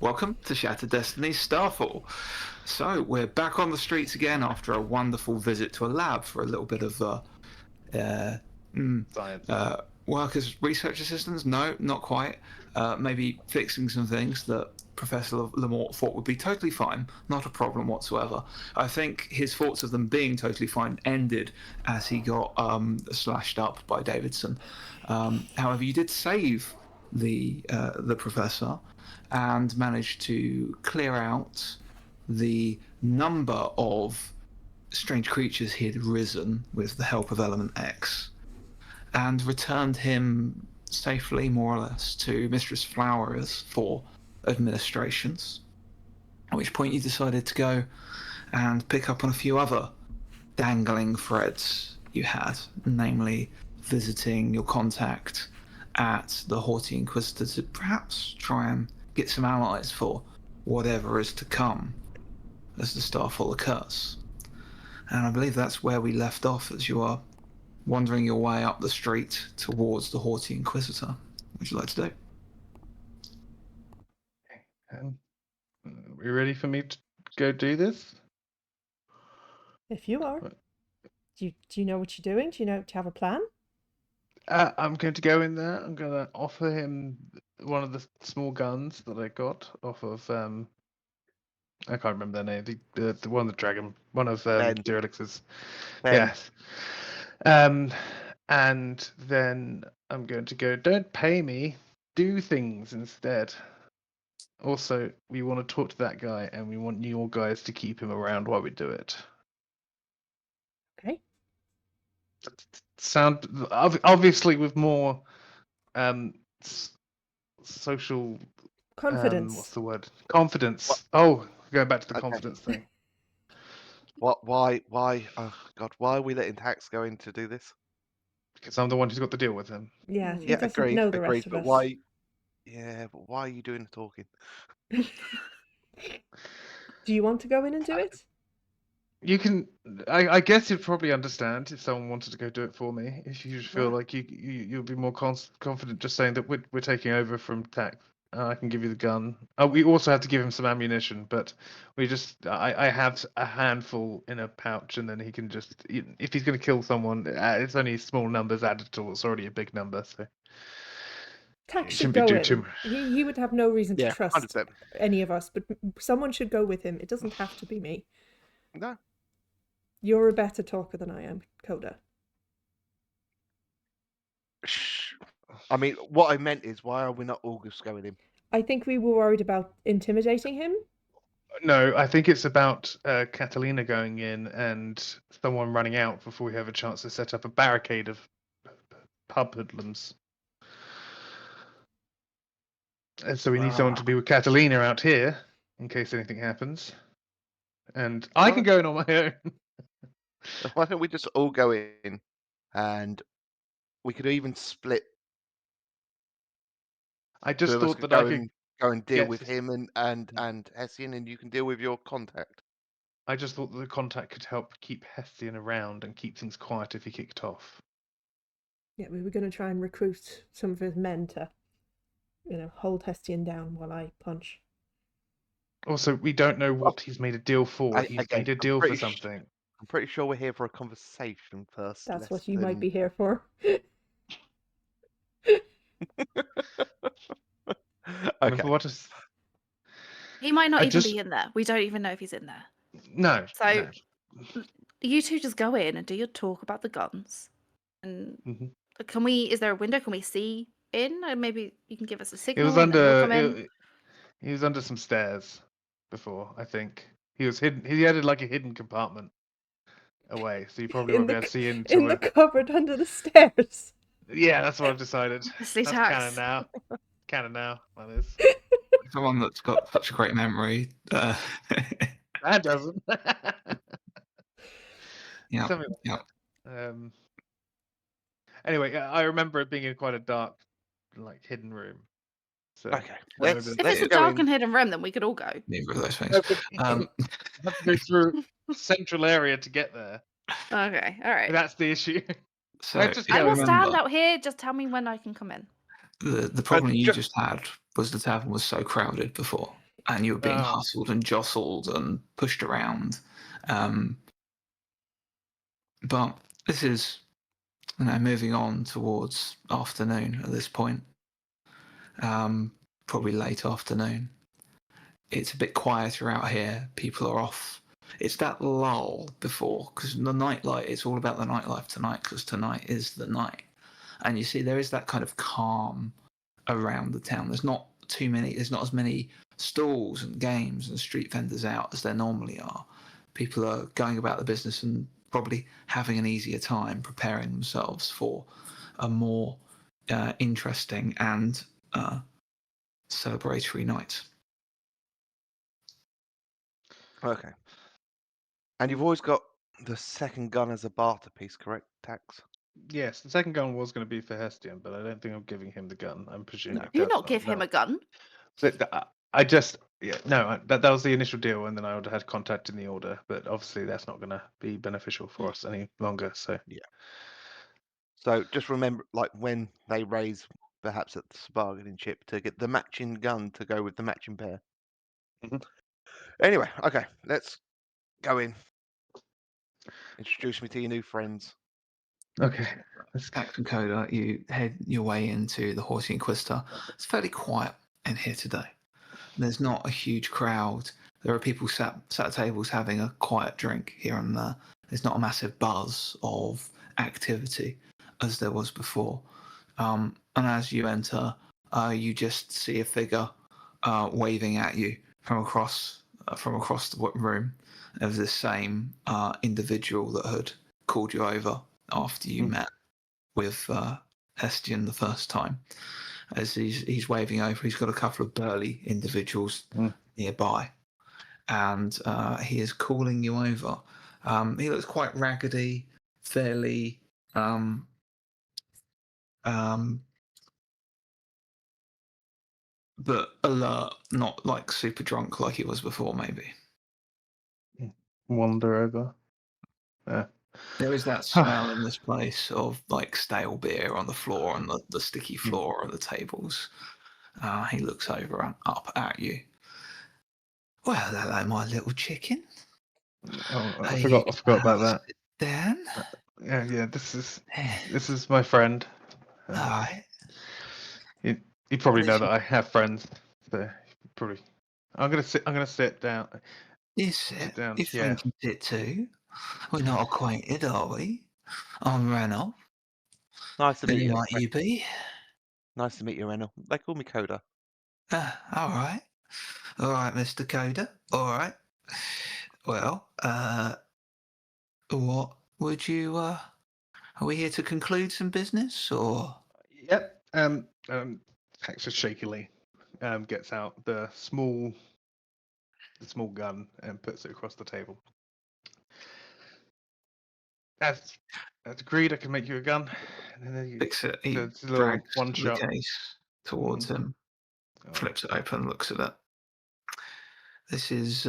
Welcome to Shattered Destinies Starfall. So we're back on the streets again after a wonderful visit to a lab for a little bit of Science. work as research assistants. No, not quite. Maybe fixing some things that Professor Lamort thought would be totally fine, not a problem whatsoever. I think his thoughts of them being totally fine ended as he got slashed up by Davidson. However, you did save the professor and managed to clear out the number of strange creatures he had risen with the help of Element X, and returned him safely, more or less, to Mistress Flowers for administrations. At which point you decided to go and pick up on a few other dangling threads you had, namely visiting your contact at the Haughty Inquisitor to perhaps try and get some allies for whatever is to come as the Starfall occurs. And I believe that's where we left off as you are wandering your way up the street towards the Haughty Inquisitor. What would you like to do? Are we ready for me to go do this? If you are. Do you know what you're doing? Do you have a plan? I'm going to go in there. I'm going to offer him one of the small guns that I got off of I can't remember their name. The one of the dragon, one of Derelix's. Yes. And then I'm going to go. Don't pay me. Do things instead. Also, we want to talk to that guy, and we want you guys to keep him around while we do it. Okay. Sound obviously with more social confidence. What's the word? Confidence. What? Oh, going back to the confidence thing. Why? Oh God! Why are we letting Tax go in to do this? Because I'm the one who's got to deal with him. Yeah, he doesn't know the rest of us. Why? Yeah, but why are you doing the talking? Do you want to go in and do it? You can. I guess you'd probably understand if someone wanted to go do it for me. If you feel like you'll be more confident just saying that we're taking over from Tax. I can give you the gun. We also have to give him some ammunition, but I have a handful in a pouch, and then he can just, if he's going to kill someone, it's only small numbers added to what's already a big number, so. Tax should go in. He would have no reason to trust 100%. Any of us, but someone should go with him. It doesn't have to be me. No. You're a better talker than I am, Coda. Shh. I mean, what I meant is, why are we not all just going in? I think we were worried about intimidating him. No, I think it's about Catalina going in and someone running out before we have a chance to set up a barricade of pub hoodlums. And so we need someone to be with Catalina out here in case anything happens. And I can go in on my own. Why don't we just all go in, and we could even split. I just thought that I could go and deal with him and Hessian, and you can deal with your contact. I just thought that the contact could help keep Hessian around and keep things quiet if he kicked off. Yeah, we were going to try and recruit some of his men to, hold Hessian down while I punch. Also, we don't know what he's made a deal for. He's made a deal for something. I'm pretty sure we're here for a conversation first. That's what you might be here for. Okay. He might not even be in there. We don't even know if he's in there. No. So you two just go in and do your talk about the guns. And is there a window? Can we see in? Or maybe you can give us a signal. He was under some stairs before, I think. He was hidden. He had like a hidden compartment away, so you probably won't be able to see into in the cupboard under the stairs. Yeah, that's what I've decided. That's canon now. Canon now. That is. Someone that's got such a great memory. That doesn't. Yeah. Anyway, I remember it being in quite a dark, hidden room. So, okay. If it's a dark and hidden room, then we could all go. Neither of those things. Have to go through a central area to get there. Okay, all right. That's the issue. So, I will stand out here. Just tell me when I can come in. The problem you just had was the tavern was so crowded before. and you were being hustled and jostled and pushed around. But this is, moving on towards afternoon at this point. Probably late afternoon. It's a bit quieter out here. People are off. It's that lull before, because the nightlight, it's all about the nightlife tonight, because tonight is the night. And you see there is that kind of calm around the town. There's not as many stalls and games and street vendors out as there normally are. People are going about the business and probably having an easier time preparing themselves for a more interesting and celebratory night. Okay. And you've always got the second gun as a barter piece, correct, Tax? Yes, the second gun was going to be for Hestian, but I don't think I'm giving him the gun. I'm presuming. Do not give him a gun. So I just that was the initial deal, and then I would have had contact in the order. But obviously, that's not going to be beneficial for us any longer. So yeah. So just remember, like when they raise, perhaps at the bargaining chip, to get the matching gun to go with the matching pair. Mm-hmm. Anyway, okay, let's go in. Introduce me to your new friends. Okay. Tax and Coda, you head your way into the Horsey Inquisitor. It's fairly quiet in here today. There's not a huge crowd. There are people sat at tables having a quiet drink here and there. There's not a massive buzz of activity as there was before. And as you enter, you just see a figure waving at you from across the room of this same individual that had called you over after you met with Hestian the first time. As he's waving over, he's got a couple of burly individuals nearby, and he is calling you over. He looks quite raggedy, fairly but alert, not like super drunk like he was before, maybe. Wander over. There is that smell in this place of like stale beer on the floor and the sticky floor of the tables. He looks over and up at you. Well, hello, my little chicken. Oh, I forgot about that. Dan? Yeah. This is my friend. All right. You probably know that I have friends. So probably. I'm gonna sit down. You sit down. Your Yeah. friend can sit too. We're not acquainted, are we? I'm Ranulph. Nice to meet you. Who might you be? Nice to meet you, Ranulph. They call me Coda. All right, Mr. Coda. All right. Well, what would you? Are we here to conclude some business, or? Yep. Texas shakily gets out the small gun and puts it across the table. That's agreed. I can make you a gun. And then fix it. He drags one shot the case towards him, flips it open, looks at it. This is,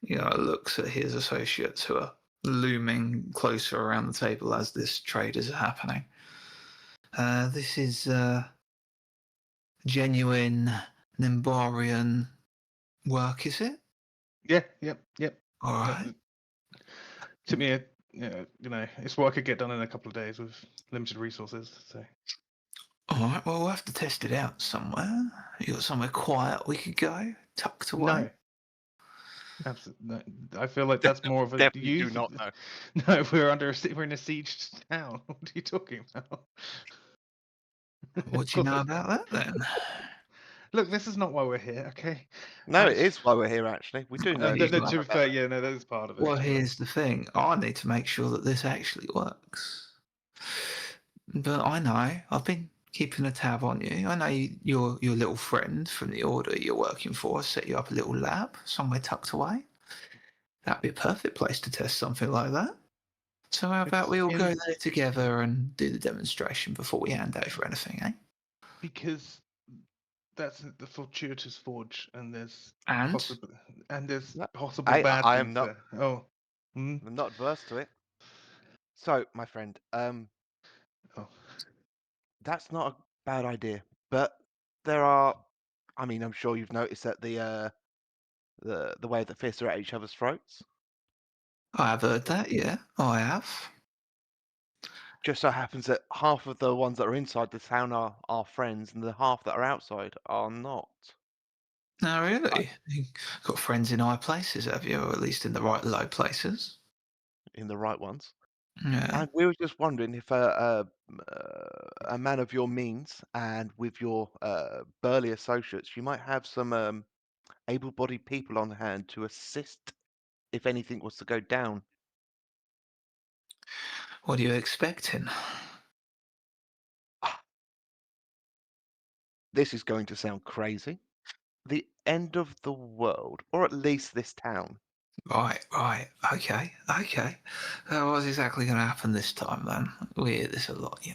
looks at his associates who are looming closer around the table as this trade is happening. This is genuine Nimbarian work, is it? Yeah. Yep. All right. Took me it's what I could get done in a couple of days with limited resources. So. All right. Well, we'll have to test it out somewhere. You got somewhere quiet we could go, tucked away. No. Absolutely. No. I feel like that's more of a. Definitely do not know. No, we're in a siege town. What are you talking about? What do you know about that then? Look, this is not why we're here, okay? No, it is why we're here. Actually, we do know. To be fair, that is part of it. Well, here's the thing: I need to make sure that this actually works. But I know I've been keeping a tab on you. I know your little friend from the order you're working for set you up a little lab somewhere tucked away. That'd be a perfect place to test something like that. So how about we all go there together and do the demonstration before we hand over anything, eh? Because that's the Fortuitous Forge, and there's possible bad I things am not. there. Oh, I'm not adverse to it. So, my friend, that's not a bad idea. But there are. I mean, I'm sure you've noticed that the the way that fists are at each other's throats. I have heard that, yeah, I have. Just so happens that half of the ones that are inside the town are our friends, and the half that are outside are not. No, really? You got friends in high places, have you? Or at least in the right low places? In the right ones. Yeah. And we were just wondering if a man of your means and with your burly associates, you might have some able-bodied people on hand to assist if anything was to go down. What are you expecting? This is going to sound crazy. The end of the world, or at least this town. Right. Okay. What's exactly going to happen this time, then? We hear this a lot, you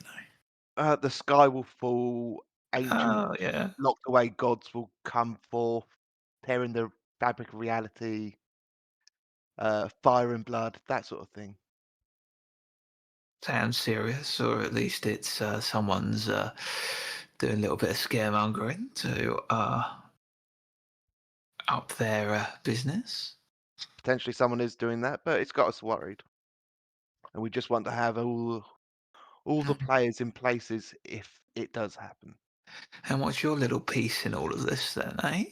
know. The sky will fall, ancient, Oh, yeah. locked away gods will come forth, tearing the fabric of reality, fire and blood, that sort of thing. Sounds serious, or at least it's someone's doing a little bit of scaremongering to up their business. Potentially someone is doing that, but it's got us worried. And we just want to have all the players in places if it does happen. And what's your little piece in all of this then, eh?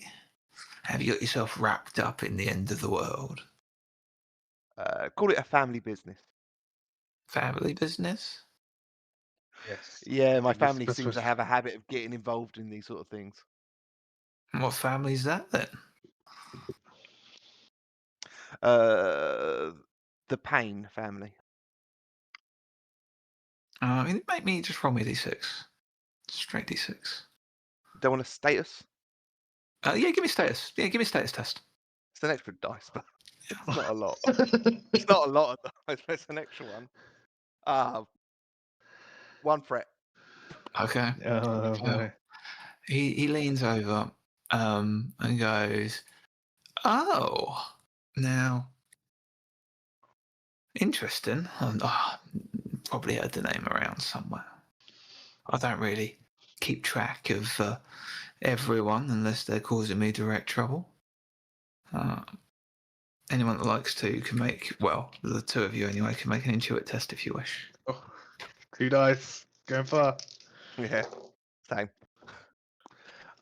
Have you got yourself wrapped up in the end of the world? Call it a family business. Family business? Yes. Yeah, my This- family this seems was- to have a habit of getting involved in these sort of things. What family's that then? The Payne family. Make me just roll me d6. Straight d6. Don't want a status? Yeah, give me status. Yeah, give me a status test. It's an extra dice, but it's not a lot. It's not a lot of dice, but it's an extra one. 1 threat. Okay. Right. He leans over and goes, "Oh, now, interesting. Probably heard the name around somewhere. I don't really keep track of everyone unless they're causing me direct trouble. Anyone that likes to can make, well, the two of you anyway, can make an intuit test if you wish." Oh, 2 dice. Going far. Yeah, same.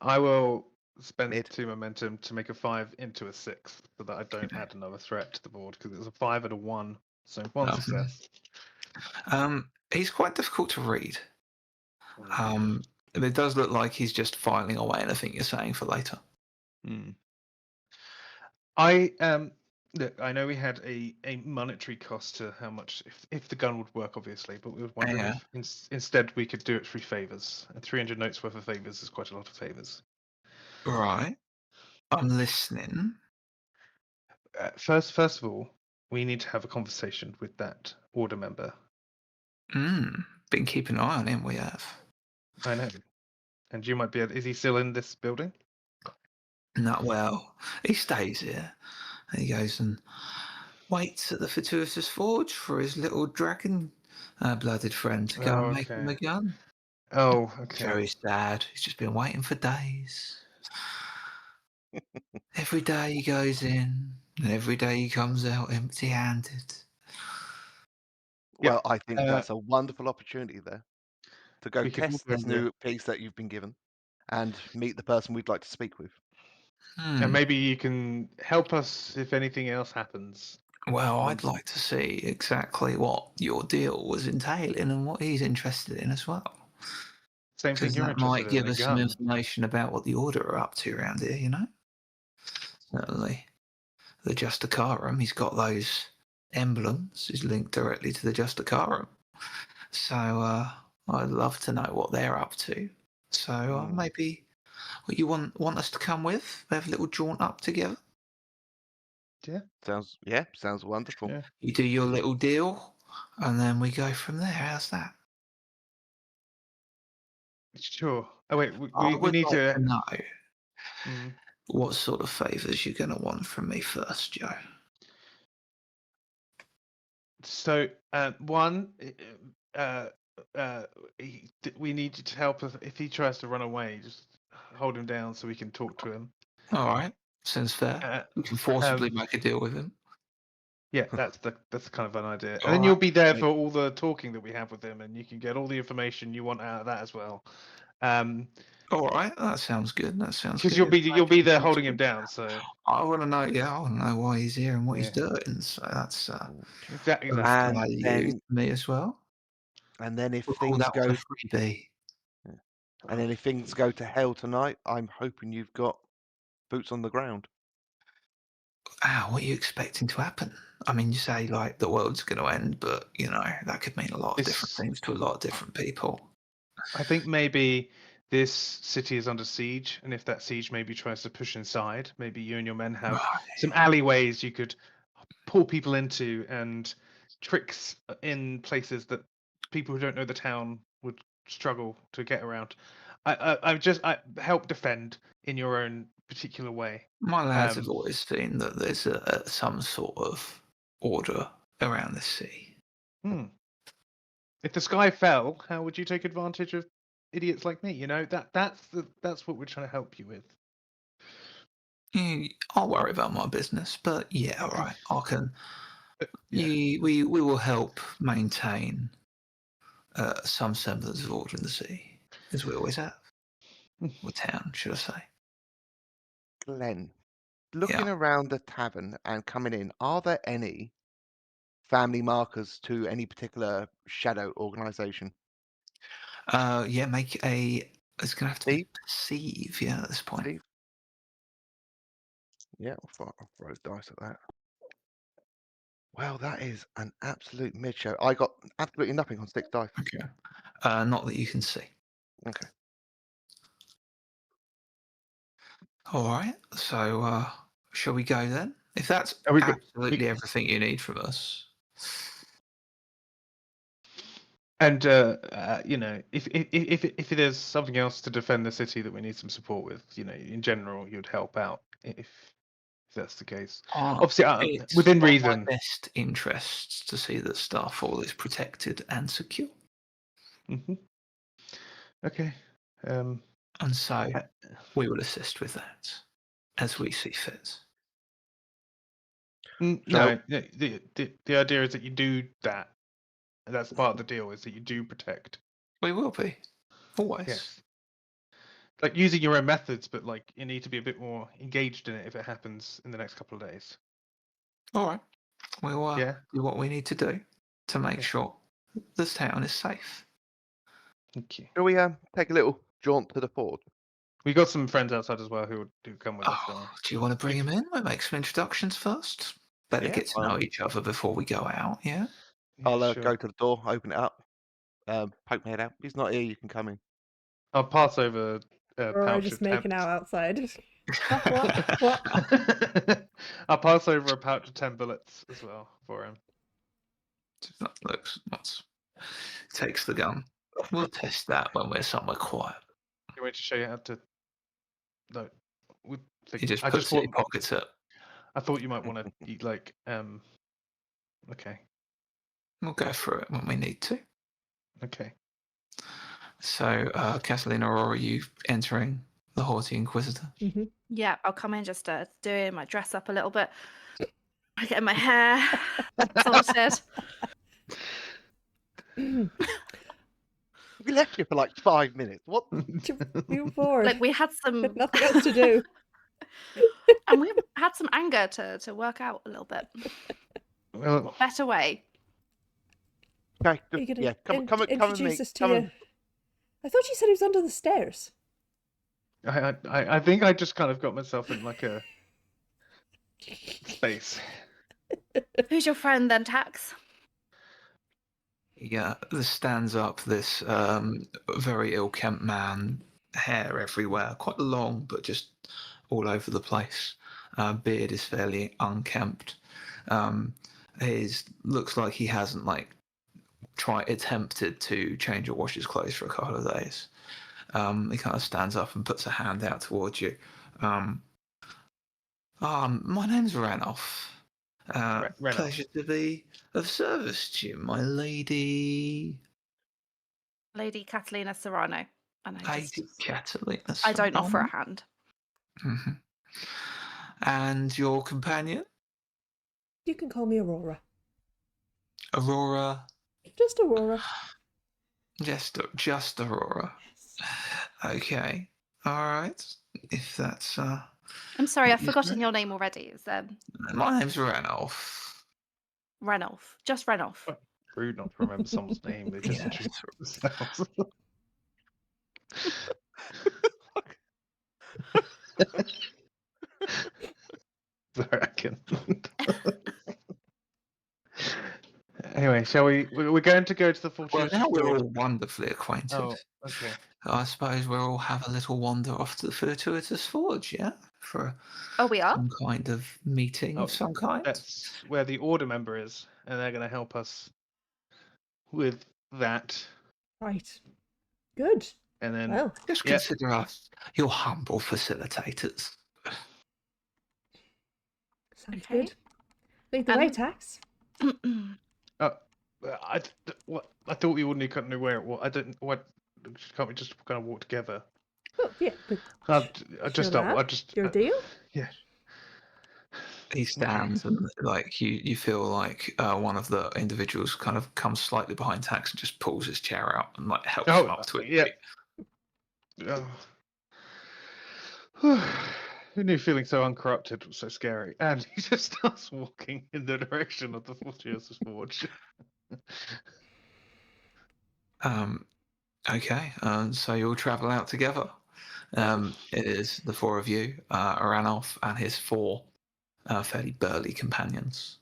I will spend Mid. 2 momentum to make a 5 into a 6 so that I don't add another threat to the board because it's a 5 and a 1. So 1 success. He's quite difficult to read. It does look like he's just filing away anything you're saying for later. Look, I know we had a monetary cost to how much if the gun would work, obviously, but we were wondering if instead we could do it through favors. And 300 notes worth of favors is quite a lot of favors. Right. I'm listening. First of all, we need to have a conversation with that order member. Been keeping an eye on him, we have. I know. And you might be is he still in this building? Not well. He stays here. He goes and waits at the Fortuitous Forge for his little dragon blooded friend to go and make him a gun. Oh, okay. Very sad. He's just been waiting for days. Every day he goes in, and every day he comes out empty-handed. Well, I think that's a wonderful opportunity there to go test this new piece that you've been given and meet the person we'd like to speak with. And maybe you can help us if anything else happens. Well, I'd like to see exactly what your deal was entailing and what he's interested in as well. Same thing you're interested in. That might give us some information about what the Order are up to around here, you know? Certainly. The Justicarum, he's got those emblems. He's linked directly to the Justicarum. So I'd love to know what they're up to. So maybe what you want us to come with? Have a little jaunt up together? Yeah. Sounds wonderful. Yeah. You do your little deal, and then we go from there. How's that? Sure. Oh wait, we need like to know what sort of favours you're going to want from me first, Joe. So, one, we need you to help us if he tries to run away. Just hold him down so we can talk to him. All right. Seems fair. You can forcibly make a deal with him. Yeah, that's kind of an idea. And All then you'll right. be there for all the talking that we have with him, and you can get all the information you want out of that as well. All right, that sounds good. That sounds good. Because you'll be there holding him down. So I want to know. Yeah, I want to know why he's here and what he's doing. So that's exactly. And value then, to me as well. and then if We'll call things that go, one a freebie. and then if things go to hell tonight, I'm hoping you've got boots on the ground. What are you expecting to happen? I mean, you say like the world's going to end, but you know that could mean a lot of different things to a lot of different people. I think maybe this city is under siege, and if that siege maybe tries to push inside, maybe you and your men have some alleyways you could pull people into, and tricks in places that people who don't know the town would struggle to get around. I help defend in your own particular way. My lads have always seen that there's some sort of order around the sea. If the sky fell, how would you take advantage of idiots like me? You know, that's what we're trying to help you with. I'll worry about my business, but yeah, all right, I can. We will help maintain some semblance of order in the sea, as we always have. Or town, should I say? Glenn, looking around the tavern and coming in, are there any family markers to any particular shadow organization? Yeah, make a. It's gonna have to be perceive. Yeah, at this point. Steve? Yeah, I'll throw dice at that. Well, that is an absolute mid-show. I got absolutely nothing on 6 dice. Okay. Not that you can see. Okay. All right. So, shall we go then? If that's absolutely everything you need from us. And you know, if there's something else to defend the city that we need some support with, you know, in general, you'd help out if that's the case. Obviously, it's within my reason. best interests to see that Starfall is protected and secure. Okay. And so we will assist with that as we see fit. No, the idea is that you do that. That's part of the deal, is that you do protect. We will be. Always. Yes. Like using your own methods, but like you need to be a bit more engaged in it if it happens in the next couple of days. All right. We'll do what we need to do to make sure this town is safe. Thank you. Shall we take a little jaunt to the fort? We got some friends outside as well who come with us. Do you want to bring him in? We'll make some introductions first. Better get to know each other before we go out, yeah? I'll go to the door, open it up, poke my head out. He's not here, you can come in. I'll pass over or I just making out outside. What? I'll pass over a pouch of 10 bullets as well for him. That looks nuts. Takes the gun. We'll test that when we're somewhere quiet. You want to show you how to? No. He just puts it in your pockets it. I thought you might want to eat like okay. We'll go through it when we need to. Okay. So, Catalina, or are you entering the Haughty Inquisitor? Mm-hmm. Yeah, I'll come in just doing my dress up a little bit. Getting my hair sorted. We left you for like 5 minutes. What? Move forward. Like we had some nothing else to do. And we had some anger to work out a little bit. Well, better way. Okay, come with me. Us to you. I thought you said he was under the stairs. I think I just kind of got myself in like a space. Who's your friend then, Tax? Yeah, this stands up, this very ill-kempt man, hair everywhere, quite long, but just all over the place. Beard is fairly unkempt. Looks like he hasn't attempted to change or wash his clothes for a couple of days. He kind of stands up and puts a hand out towards you. My name's Ranoff. Pleasure to be of service to you, my lady. Lady Catalina Serrano. Lady Catalina Serrano. I don't offer a hand. Mm-hmm. And your companion? You can call me Aurora. Aurora? Just Aurora. Just Aurora. Yes. Okay. All right. If that's I'm sorry, I've forgotten your name already. It's my name's Ranulph. Ranulph. Just Ranulph. Rude not to remember someone's name. They just introduce themselves. Sorry, I can. Anyway, shall we? We're going to go to the Fortuitous Well, now we're Forge. all wonderfully acquainted. Oh, okay. I suppose we'll all have a little wander off to the Fortuitous Forge, yeah? For we are? some kind of meeting of some kind. That's where the order member is, and they're going to help us with that. Right. Good. And then just consider us your humble facilitators. Sounds good. Lead the way, Tax. I thought we all knew where it was. I didn't. What? Can't we just kind of walk together? Oh yeah, but your deal. Yeah. He stands and like you feel like one of the individuals kind of comes slightly behind Tax and just pulls his chair out and like helps him up to it. Yeah. Oh. Who knew feeling so uncorrupted was so scary? And he just starts walking in the direction of the Fortuitous Forge. Okay, so you'll travel out together. It is the four of you, Ranulph and his four fairly burly companions.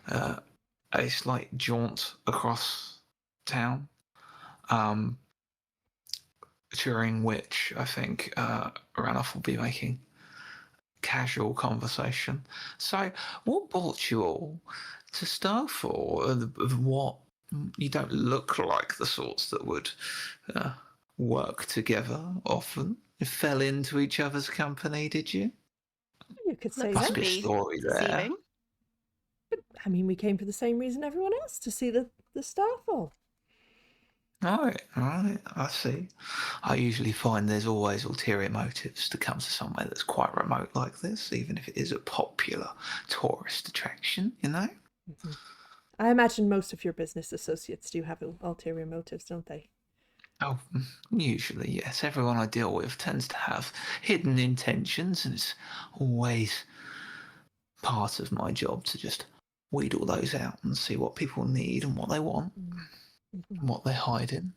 A slight jaunt across town, during which I think Ranulph will be making casual conversation. So, what brought you all to Starfall? What? You don't look like the sorts that would work together often. You fell into each other's company, did you? You could say Must that. be a story there. But, I mean, we came for the same reason everyone else, to see the Starfall. All right, I see. I usually find there's always ulterior motives to come to somewhere that's quite remote like this, even if it is a popular tourist attraction, you know? Mm-hmm. I imagine most of your business associates do have ulterior motives, don't they? Oh, usually, yes. Everyone I deal with tends to have hidden intentions, and it's always part of my job to just weed all those out and see what people need and what they want, and what they're hiding,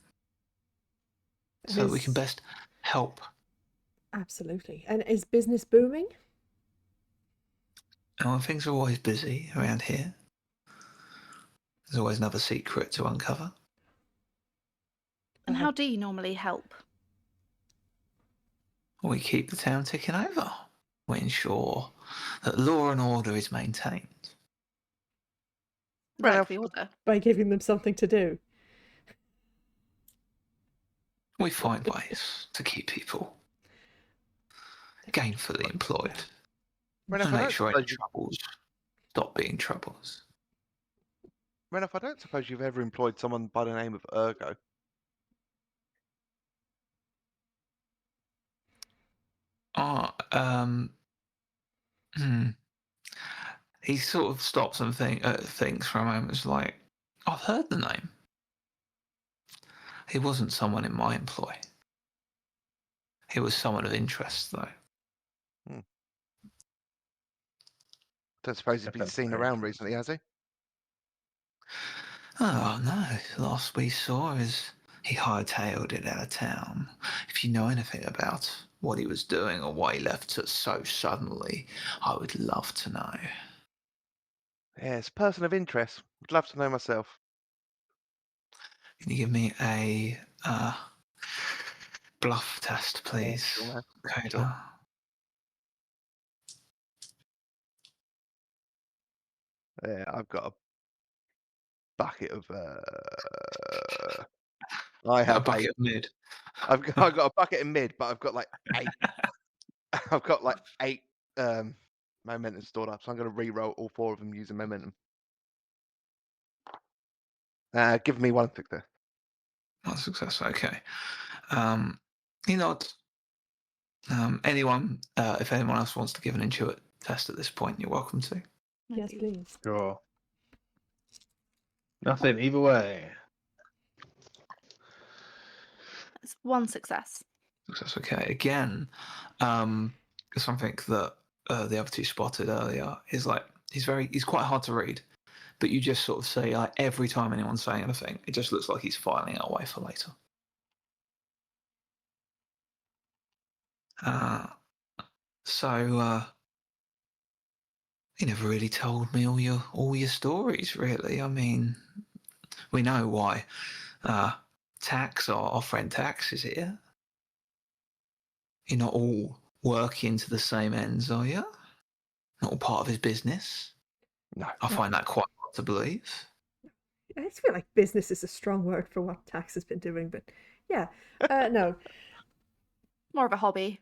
so that we can best help. Absolutely. And is business booming? Oh, things are always busy around here. There's always another secret to uncover. And how do you normally help? We keep the town ticking over. We ensure that law and order is maintained. Like the order. By giving them something to do. We find ways to keep people gainfully employed. And make sure any troubles stop being troubles. Renif, I don't suppose you've ever employed someone by the name of Ergo. He sort of stops and thinks for a moment. It's like, I've heard the name. He wasn't someone in my employ. He was someone of interest, though. Don't suppose he's been seen around recently, has he? Oh, no. The last we saw is he hightailed it out of town. If you know anything about what he was doing or why he left us so suddenly, I would love to know. Yes, person of interest. Would love to know myself. Can you give me a bluff test, please, Coda? Sure. Yeah, I've got a bucket of. I have a bucket of mid. I've got a bucket of mid, but I've got like 8. I've got like 8 momentum stored up, so I'm going to re-roll all 4 of them using momentum. Give me 1 success. 1 success. Okay. You nods. If anyone else wants to give an test at this point, you're welcome to. Yes, please. Sure. Nothing either way. It's one success. That's okay. Again, something that the other two spotted earlier is like he's quite hard to read, but you just sort of see like every time anyone's saying anything, it just looks like he's filing it away for later. So you never really told me all your stories, really. I mean, we know why Tax, our friend Tax, is here. You're not all working to the same ends, are you? Not all part of his business. No. I find that quite hard to believe. I just feel like business is a strong word for what Tax has been doing, but yeah, no. More of a hobby.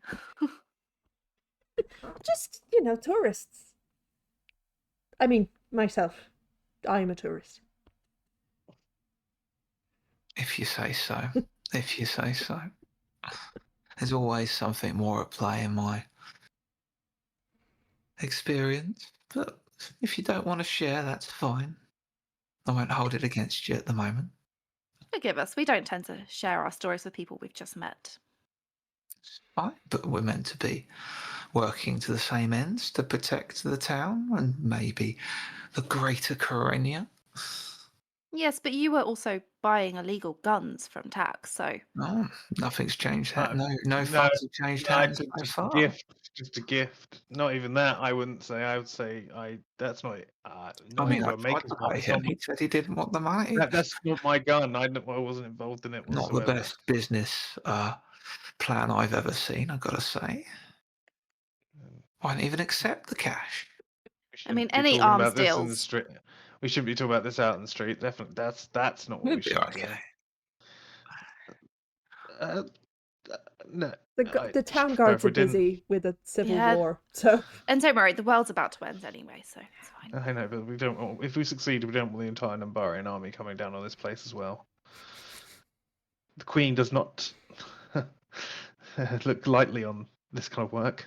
Just, tourists. I mean, myself. I'm a tourist. If you say so. If you say so. There's always something more at play in my experience, but if you don't want to share, that's fine. I won't hold it against you at the moment. Forgive us. We don't tend to share our stories with people we've just met. It's fine, but we're meant to be working to the same ends to protect the town and maybe the greater Carenia. Yes, but you were also buying illegal guns from Tax, so... No, nothing's changed. No funds have changed hands so far. Just a gift. Not even that. I wouldn't say. I would say that's not. I mean, I tried to pay him. He said he didn't want the money. That's not my gun. I wasn't involved in it whatsoever. Not the best business plan I've ever seen, I've got to say. I won't even accept the cash. I mean, any arms deals. We shouldn't be talking about this out in the street. Definitely, that's not what we should be doing. No. The town guards are busy with a civil war, so. And don't worry, the world's about to end anyway, so it's fine. I know, but we don't. If we succeed, we don't want the entire Numbarian army coming down on this place as well. The Queen does not look lightly on this kind of work.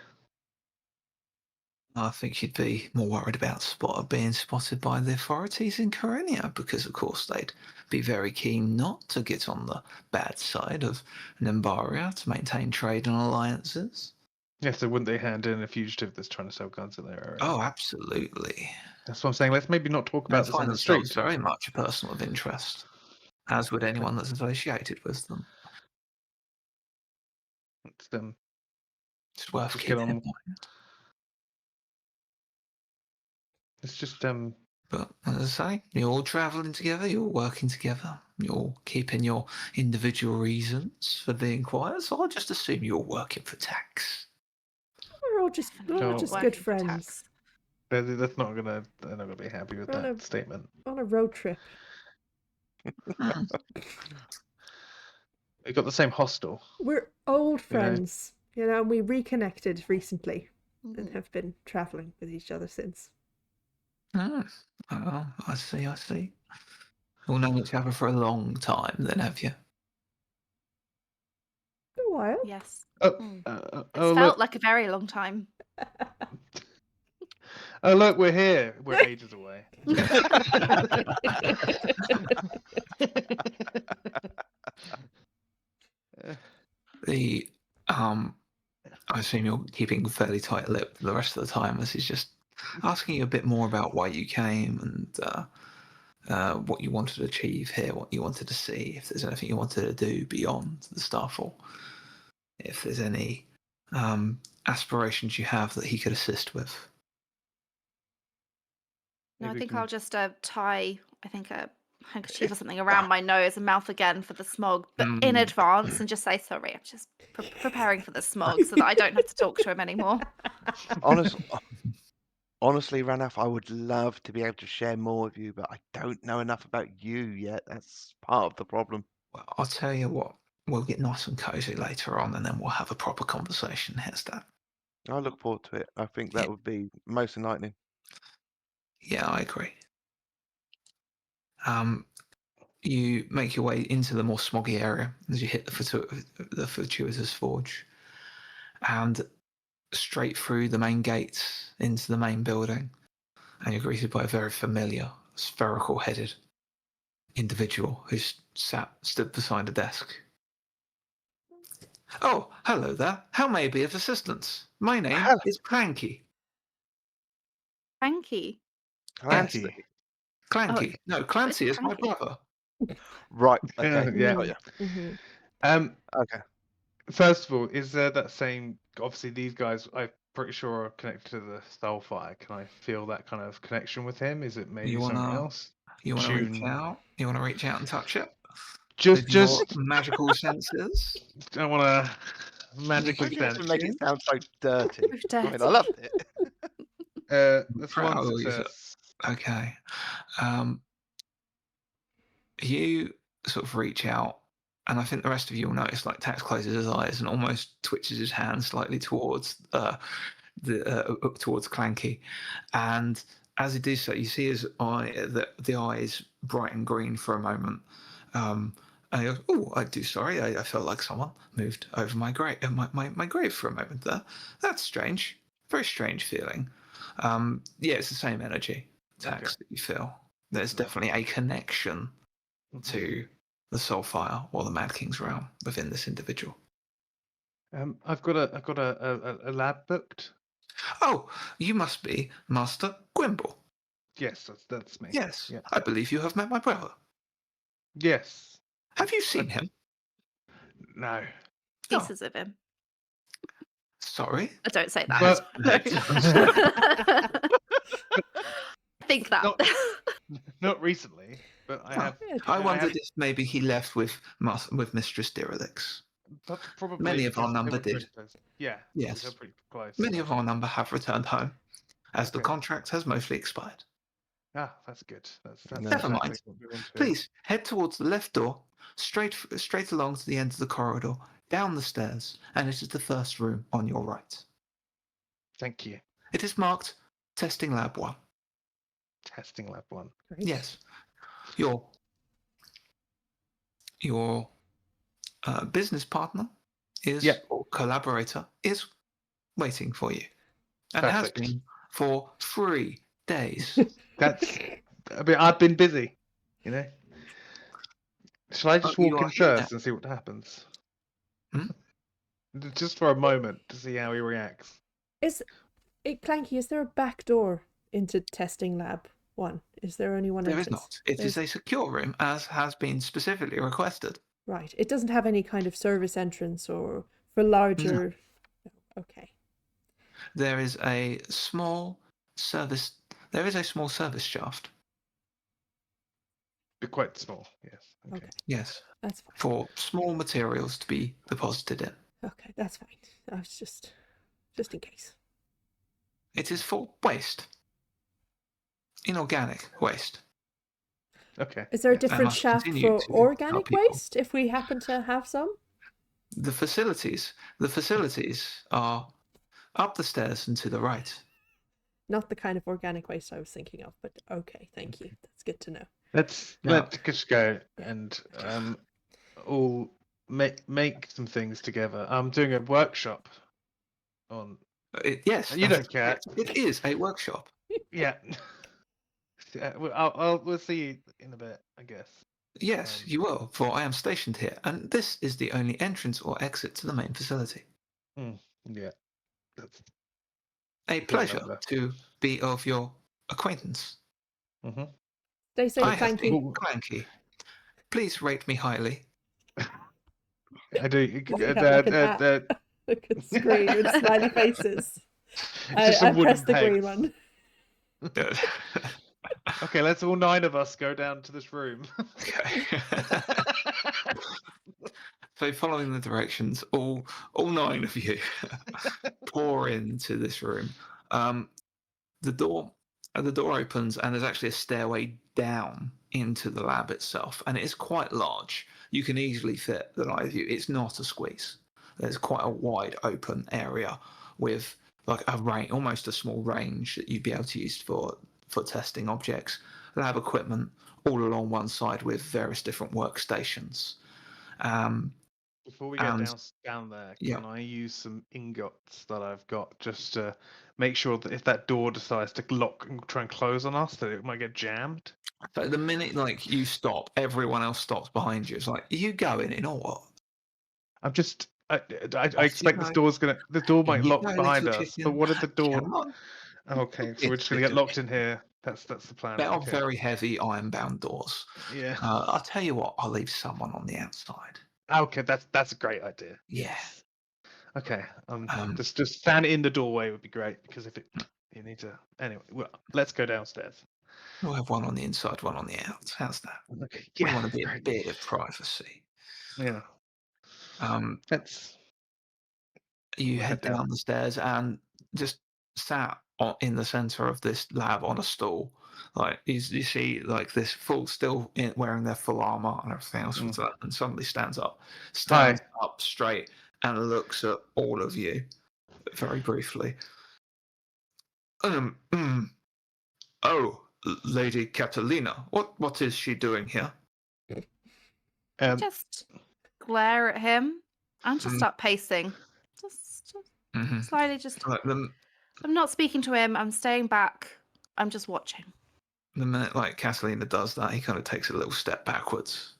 I think she'd be more worried about being spotted by the authorities in Carenia, because of course they'd be very keen not to get on the bad side of Nembaria to maintain trade and alliances. Yes, so wouldn't they hand in a fugitive that's trying to sell guns in their area? Oh, absolutely. That's what I'm saying. Let's maybe not talk about this on the street. It's very much a person of interest, as would anyone that's associated with them. It's worth keeping in mind. It's just But as I say, you're all travelling together, you're working together, you're keeping your individual reasons for being quiet, so I'll just assume you're working for Tax. We're all just good friends. They're not gonna be happy with that statement. On a road trip. We got the same hostel. We're old friends, and we reconnected recently and have been travelling with each other since. Oh, I see. You'll know each other for a long time, then, have you? A while. Yes. It felt like a very long time. Oh, look, we're here. We're ages away. I assume you're keeping fairly tight-lipped the rest of the time. This is just asking you a bit more about why you came and what you wanted to achieve here, what you wanted to see, if there's anything you wanted to do beyond the Starfall, if there's any aspirations you have that he could assist with. No, I think I'll just tie, a handkerchief or something around my nose and mouth again for the smog, but in advance, and just say, sorry, I'm just preparing for the smog so that I don't have to talk to him anymore. Honestly, Ranaf, I would love to be able to share more with you, but I don't know enough about you yet. That's part of the problem. Well, I'll tell you what, we'll get nice and cozy later on, and then we'll have a proper conversation. How's that? I look forward to it. I think that would be most enlightening. Yeah, I agree. You make your way into the more smoggy area as you hit the Fortuitous Forge, and straight through the main gates into the main building, and you're greeted by a very familiar, spherical-headed individual who stood beside a desk. Oh, hello there. How may I be of assistance? My name is Clanky. Clanky. Clancy. Yes. Clanky. No, Clancy is my Clanky. brother. Right. Okay. Yeah. Got ya. Mm-hmm. Okay. First of all, is there that same? Obviously, these guys, I'm pretty sure, are connected to the Starfall. Can I feel that kind of connection with him? Is it maybe something else? You want to reach Tune. out? You want to reach out and touch it? Just With your magical senses? I want to magical Why do you have sense. to make it sound so dirty? So I mean, I loved it. That's one Proud of you, success. Okay. You sort of reach out, and I think the rest of you will notice, like, Tax closes his eyes and almost twitches his hand slightly towards towards Clanky, and as he does so, you see his eye, the eyes brighten green for a moment, and he goes, "Oh, I do sorry. I felt like someone moved over my grave, my grave for a moment there. That's strange. Very strange feeling. Yeah, it's the same energy, Tax, that you feel. There's definitely a connection to the Soulfire or the Mad King's realm within this individual. I've got a lab booked. Oh, you must be Master Gwimble. Yes, that's me. Yes, Yeah. I believe you have met my brother. Yes. Have you seen him? No. Pieces of him. Sorry? I don't say that. But- I think that. Not recently, but I have. I wondered if maybe he left with Mistress Direlix. Probably Many of our because they number were pretty did. close. Yeah. Yes. They're pretty close. Many of our number have returned home, as the Okay. contract has mostly expired. Ah, that's good. That's Never exactly mind. what we want to. Please head towards the left door, straight along to the end of the corridor, down the stairs, and it is the first room on your right. Thank you. It is marked Testing Lab 1. Testing lab 1. Great. Yes. Your business partner or collaborator is waiting for you, and has Perfect. been for 3 days. I've been busy, you know. Shall I just You walk are in here first and see what happens? Hmm? Just for a moment to see how he reacts. Clanky, is there a back door into Testing Lab 1? Is there only one There entrance? is not. It is a secure room, as has been specifically requested. Right. It doesn't have any kind of service entrance or for larger... No. Okay. There is a small service shaft. Quite small, yes. Okay. Yes. That's fine. For small materials to be deposited in. Okay, that's fine. I was just in case. It is for waste. Inorganic waste. Okay. Is there a yeah. different shaft for organic waste if we happen to have some? The facilities are up the stairs and to the right. Not the kind of organic waste I was thinking of, but okay, thank you. That's good to know. Let's just go and all make some things together. I'm doing a workshop on. Yes, You don't care. It is a workshop. Yeah. We'll see you in a bit, I guess. Yes, you will, for I am stationed here, and this is the only entrance or exit to the main facility. Yeah. That's a pleasure to be of your acquaintance. Mm-hmm. They say I Clanky. have been Clanky. Please rate me highly. I do. Look at screen with smiley faces. Just I pressed the green one. Okay, let's all 9 of us go down to this room. Okay. So following the directions, all 9 of you pour into this room. The door opens, and there's actually a stairway down into the lab itself, and it is quite large. You can easily fit the 9 of you. It's not a squeeze. There's quite a wide open area with like almost a small range that you'd be able to use for testing objects. Lab equipment all along one side with various different workstations. Before we get down there, can I use some ingots that I've got just to make sure that if that door decides to lock and try and close on us, that it might get jammed? So the minute you stop, everyone else stops behind you. It's like, are you going in or what? I'm just. I expect the door might lock behind us. But what if the door? Okay, so we're just gonna get locked in here. That's the plan. They are very heavy iron-bound doors. Yeah. I'll tell you what. I'll leave someone on the outside. Okay, that's a great idea. Yeah. Okay. Just stand in the doorway would be great because if you need to. Anyway, well, let's go downstairs. We'll have one on the inside, one on the outs. How's that? Okay. We want to be a bit of privacy. Yeah. You head down the stairs and just sat in the center of this lab on a stool. Like you see, like this still wearing their full armor and everything else, and suddenly stands up straight and looks at all of you very briefly. Oh, Lady Catalina, what is she doing here? Just glare at him and just start pacing. Just slightly. I'm not speaking to him. I'm staying back. I'm just watching. The minute Catalina does that, he kind of takes a little step backwards,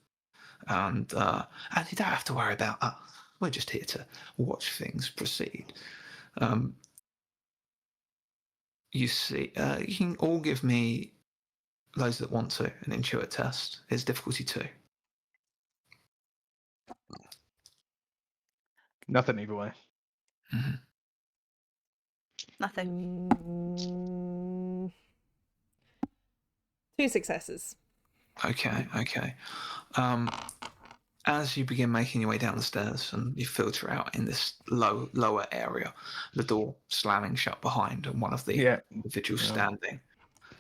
and you don't have to worry about that. We're just here to watch things proceed. You see, you can all give me, those that want to, an intuit test. It's difficulty 2. Nothing either way. Mm-hmm. Nothing. 2 successes. Okay. As you begin making your way down the stairs and you filter out in this lower area, the door slamming shut behind and one of the individuals standing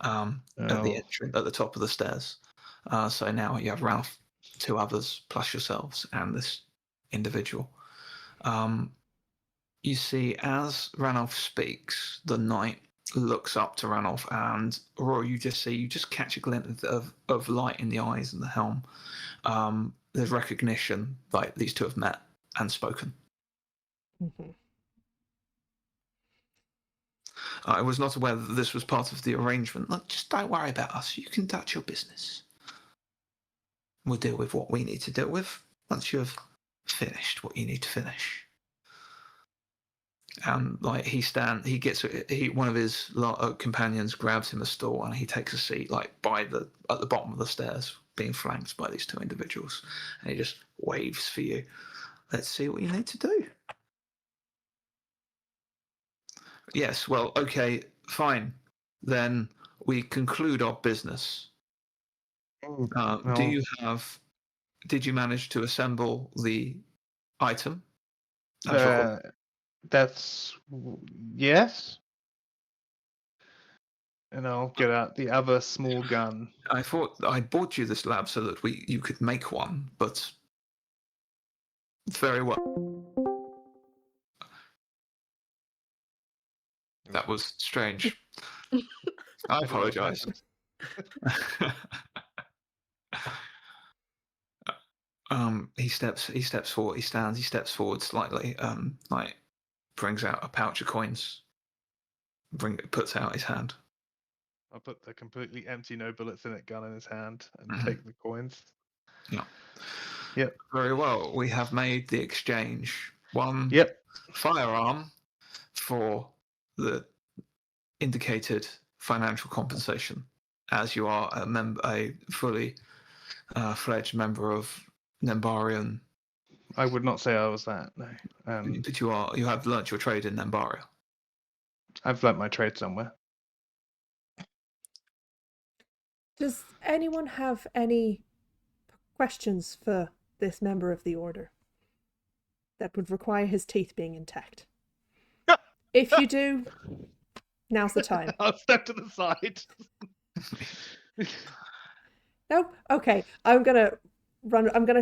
at the entrance at the top of the stairs. So now you have Ralph, 2 others plus yourselves and this individual. You see, as Ranulph speaks, the knight looks up to Ranulph, and Roy, you just catch a glint of light in the eyes and the helm. There's recognition, like these 2 have met and spoken. Mm-hmm. I was not aware that this was part of the arrangement. Look, just don't worry about us. You can touch your business. We'll deal with what we need to deal with once you have finished what you need to finish. And one of his companions grabs him a stool and he takes a seat at the bottom of the stairs, being flanked by these 2 individuals, and he just waves for you. Let's see what you need to do. Yes, well, okay, fine. Then we conclude our business. Did you manage to assemble the item? That's yes. And I'll get out the other small gun. I thought I bought you this lab so that you could make one, but very well. That was strange. I apologize. He steps forward. He steps forward slightly. Brings out a pouch of coins. Puts out his hand. I'll put the completely empty, no bullets in it gun in his hand and take the coins. Yeah. Yep. Very well. We have made the exchange. One firearm for the indicated financial compensation, as you are a fully fledged member of Nembarian. I would not say I was that. No. But you have learnt your trade in Nembaria. I've learnt my trade somewhere. Does anyone have any questions for this member of the order that would require his teeth being intact? If you do, now's the time. I'll step to the side. No? Okay. I'm gonna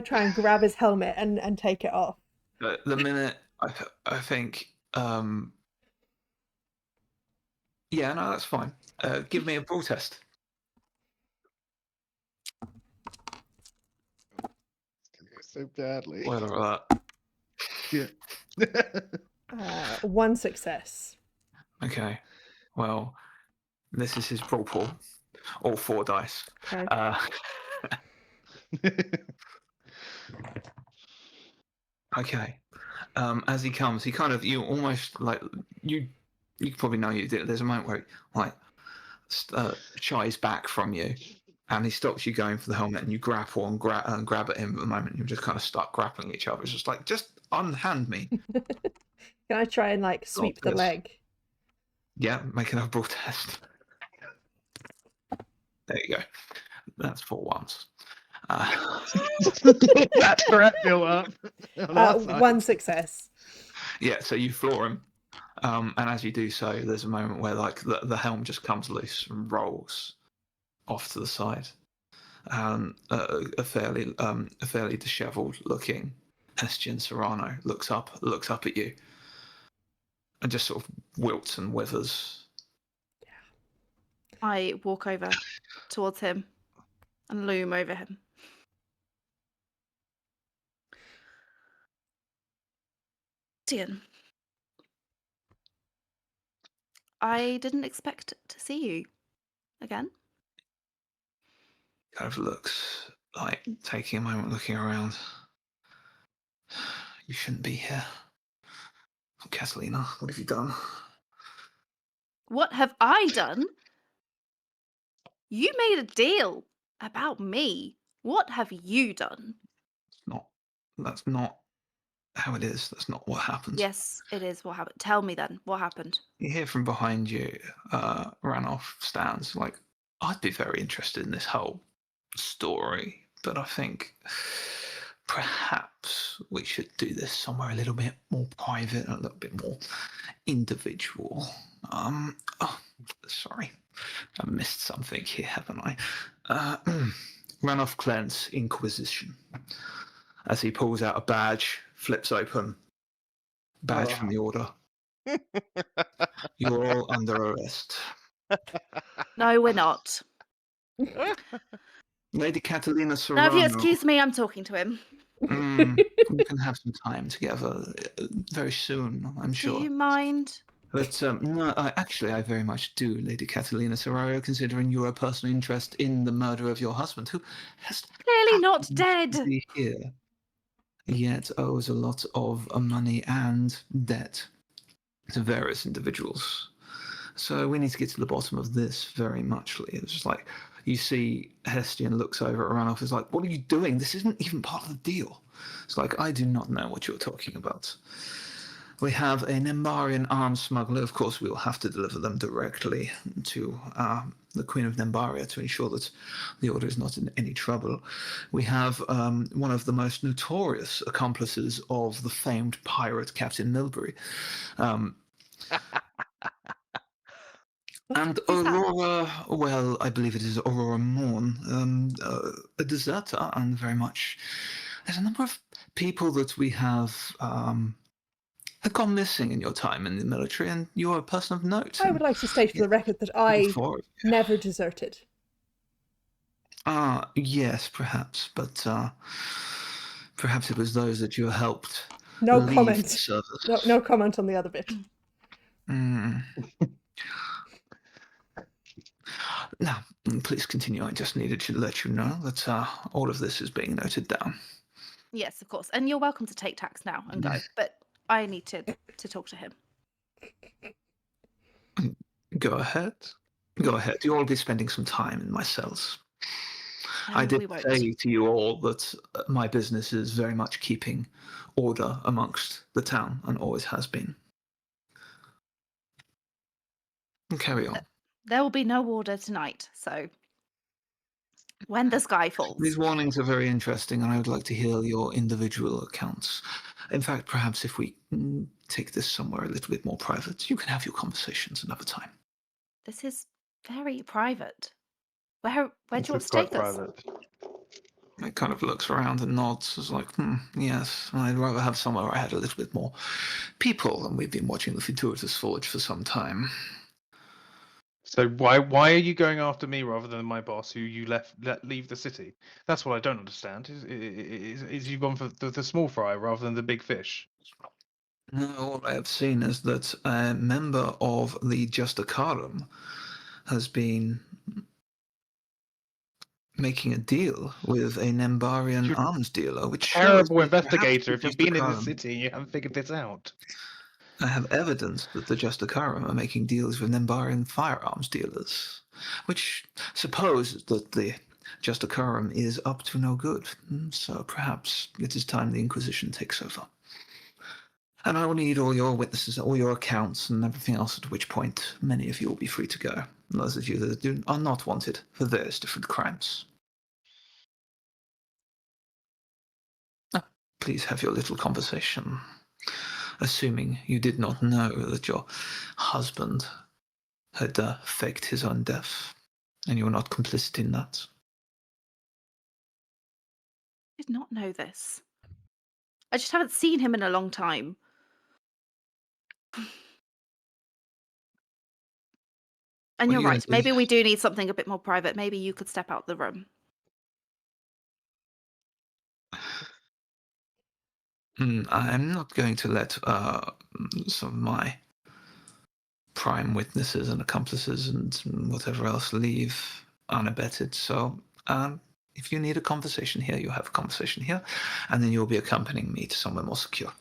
try and grab his helmet and take it off. The minute I think yeah, no, that's fine. Give me a brawl test. So badly. Whether that. Yeah. One success. Okay. Well, this is his brawl pool. All 4 dice. Okay. Okay. As he comes, he kind of you almost like you probably know you did. There's a moment where he, like shies back from you, and he stops you going for the helmet, and you grapple and grab at him at the moment. You're just kind of stuck grappling each other. It's just like, just unhand me. Can I try and like sweep the this. leg? Yeah, make another brawl test. There you go. That's 4 ones. That's threat built up. On our side. One success. Yeah, so you floor him, and as you do so, there's a moment where like the helm just comes loose and rolls off to the side. A fairly dishevelled-looking Hestian Serrano looks up at you, and just sort of wilts and withers. I walk over towards him and loom over him. Dian, I didn't expect to see you again. Kind of looks like taking a moment, looking around. You shouldn't be here. Catalina, what have you done? What have I done? You made a deal about me. What have you done? That's not how it is. That's not what happened. Yes, it is what happened. Tell me then, what happened? You hear from behind you, Ranulph stands like, I'd be very interested in this whole story, but I think perhaps we should do this somewhere a little bit more private, a little bit more individual. Sorry, I missed something here, haven't I? Ranulph Clent's Inquisition. As he pulls out a badge, flips open, badge from the Order. You're all under arrest. No, we're not. Lady Catalina Now, Serrano. if you excuse me, I'm talking to him. We can have some time together very soon, I'm sure. Do you mind? But no, I very much do, Lady Catalina Serrano, considering your personal interest in the murder of your husband, who has Clearly not happened dead. to be here, yet owes a lot of money and debt to various individuals. So we need to get to the bottom of this very muchly. It's just like, you see Hestian looks over at Ranulph, is like, what are you doing? This isn't even part of the deal. It's like, I do not know what you're talking about. We have a Nembarian arms smuggler. Of course, we will have to deliver them directly to the Queen of Nembaria to ensure that the Order is not in any trouble. We have one of the most notorious accomplices of the famed pirate Captain Milbury. And Aurora, well, I believe it is Aurora Morn, a deserter, and very much. There's a number of people that we have gone missing in your time in the military, and you're a person of note. I would like to state for the record that I never deserted. Yes, perhaps, but perhaps it was those that you helped. No leave comment. the service. No comment on the other bit. Now, please continue. I just needed to let you know that all of this is being noted down. Yes, of course. And you're welcome to take tax now and go. But I need to talk to him. Go ahead. Go ahead. You'll all be spending some time in my cells. I did say to you all that my business is very much keeping order amongst the town and always has been. Carry on. There will be no order tonight, so when the sky falls. These warnings are very interesting, and I would like to hear your individual accounts. In fact, perhaps if we take this somewhere a little bit more private, you can have your conversations another time. This is very private. Where do you want to take us? It kind of looks around and nods. It's like, yes, I'd rather have somewhere where I had a little bit more people, and we've been watching the Fortuitous Forge for some time. So why are you going after me rather than my boss, who you let leave the city? That's what I don't understand. Is you've gone for the small fry rather than the big fish? No, all I have seen is that a member of the Justicarum has been making a deal with a Nembarian You're arms dealer, which shows Terrible that perhaps investigator the if you've been in this Justicarum. city and you haven't figured this out. I have evidence that the Justicarum are making deals with Nembarian firearms dealers, which suppose that the Justicarum is up to no good. So perhaps it is time the Inquisition takes over. And I will need all your witnesses, all your accounts, and everything else, at which point many of you will be free to go. Those of you that are not wanted for various different crimes. Please have your little conversation. Assuming you did not know that your husband had faked his own death, and you were not complicit in that. I did not know this. I just haven't seen him in a long time. And What you're are you gonna right. do? Maybe we do need something a bit more private. Maybe you could step out the room. I'm not going to let some of my prime witnesses and accomplices and whatever else leave unabetted. So if you need a conversation here, you have a conversation here, and then you'll be accompanying me to somewhere more secure.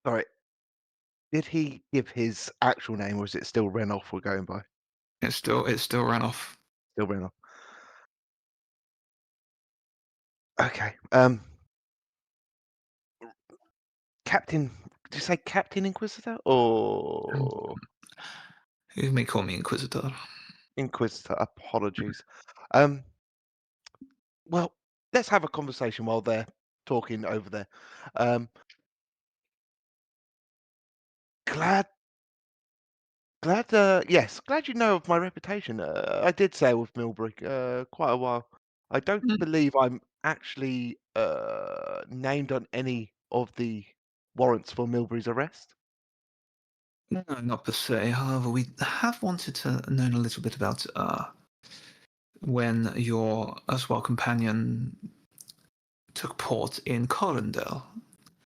Sorry. Did he give his actual name, or is it still Renoff we're going by? It's still ran off. Still Renoff. Okay. Captain. Did you say Captain Inquisitor or You may call me Inquisitor. Inquisitor? Apologies. Well, let's have a conversation while they're talking over there. Glad, yes, glad you know of my reputation. I did sail with Milbury quite a while. I don't Mm. believe I'm actually named on any of the warrants for Milbury's arrest. No, not per se. However, we have wanted to know a little bit about when your erstwhile companion took port in Corundel.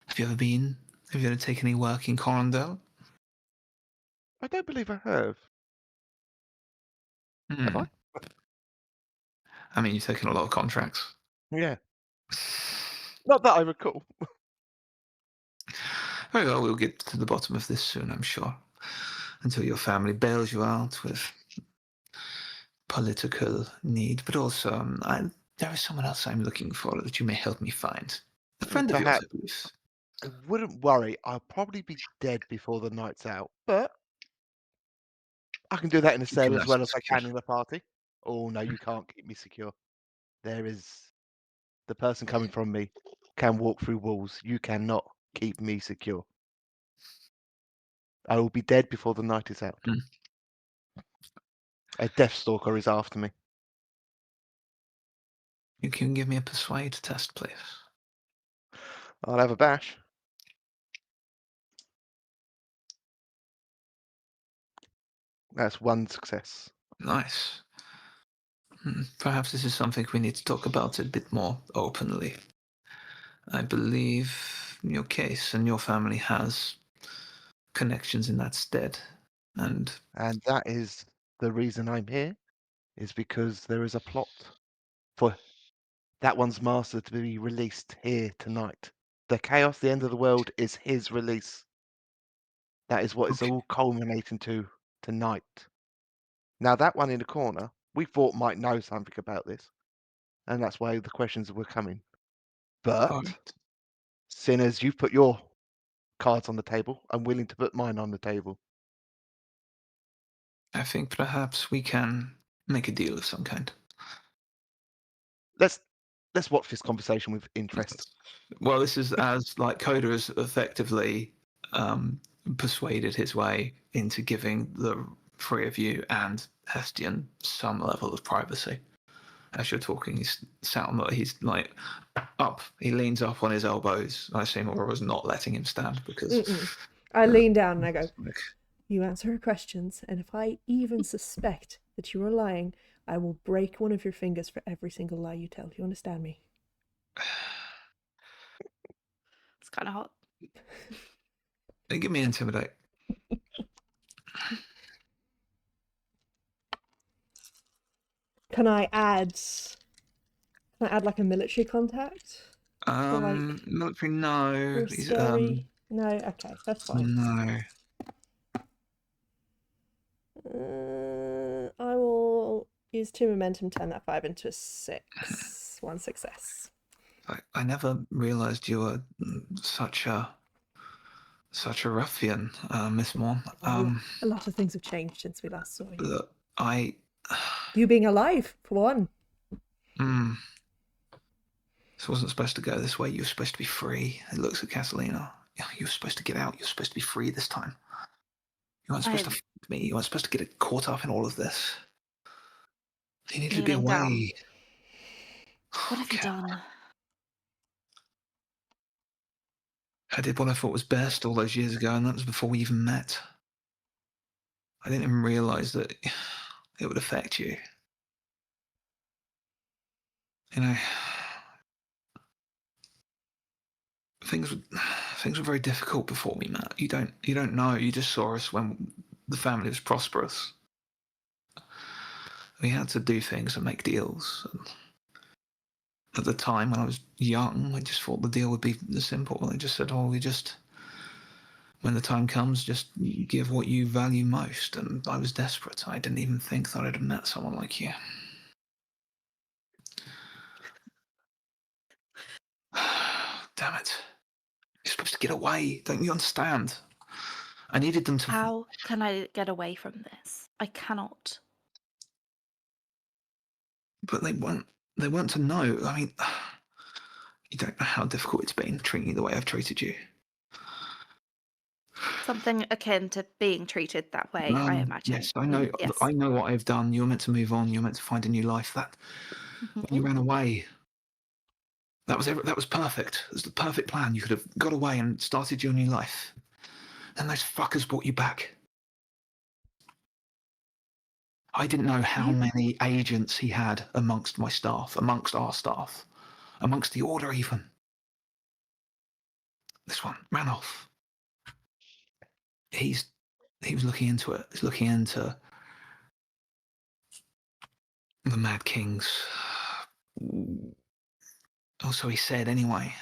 Have you ever been? Have you ever taken any work in Corundel? I don't believe I have. Have I? I mean, you've taken a lot of contracts. Yeah. Not that I recall. Very well, we'll get to the bottom of this soon, I'm sure. Until your family bails you out with political need. But also, there is someone else I'm looking for that you may help me find. A friend of yours, Perhaps. I believe. I wouldn't worry. I'll probably be dead before the night's out. But I can do that in a cell Keep as nice well and as I secure. can in a party. Oh, no, you can't keep me secure. There is the person coming from me can walk through walls. You cannot keep me secure. I will be dead before the night is out. Mm. A Deathstalker is after me. You can give me a persuade test, please. I'll have a bash. That's one success. Nice. Perhaps this is something we need to talk about a bit more openly. I believe your case and your family has connections in that stead. And that is the reason I'm here, is because there is a plot for that one's master to be released here tonight. The chaos, the end of the world, is his release. That is what it's okay. all culminating to tonight. Now, that one in the corner, we thought might know something about this, and that's why the questions were coming. But, All right. Sinners, you've put your cards on the table. I'm willing to put mine on the table. I think perhaps we can make a deal of some kind. Let's watch this conversation with interest. Well, this is as like Coda has effectively persuaded his way into giving the three of you and Hestian some level of privacy. As you're talking, he's sat on he's like up. He leans up on his elbows. I assume Aurora's not letting him stand because I lean down and I go, like, you answer her questions, and if I even suspect that you are lying, I will break one of your fingers for every single lie you tell. You understand me? It's kind of hot. Hey, give me intimidate. Can I add like a military contact? Military, no. Or He's, scary? No, okay, that's fine. no. I will use 2 momentum, turn that 5 into a 6. 1 success. I never realised you were such a ruffian, Miss Morn. A lot of things have changed since we last saw you. Look, You being alive, for one. This wasn't supposed to go this way. You were supposed to be free. It looks at Catalina. You were supposed to get out. You're supposed to be free this time. You weren't supposed to fight me. You weren't supposed to get caught up in all of this. You needed to be Kneeling down. away. What have you done? I did what I thought was best all those years ago, and that was before we even met. I didn't even realise that it would affect you. You know, things were very difficult before we met. You don't know. You just saw us when the family was prosperous. We had to do things and make deals. And at the time, when I was young, I just thought the deal would be simple. I just said, when the time comes, just give what you value most. And I was desperate. I didn't even think that I'd have met someone like you. Damn it. You're supposed to get away. Don't you understand? I needed them to... How can I get away from this? I cannot. But they weren't to know. I mean, you don't know how difficult it's been treating you the way I've treated you. Something akin to being treated that way, I imagine. Yes, I know. Yes. I know what I've done. You were meant to move on. You were meant to find a new life. When you ran away, that was perfect. It was the perfect plan. You could have got away and started your new life. And those fuckers brought you back. I didn't know how many agents he had amongst my staff, amongst our staff, amongst the order even. This one ran off. He was looking into it. He's looking into the Mad Kings. Also, he said anyway.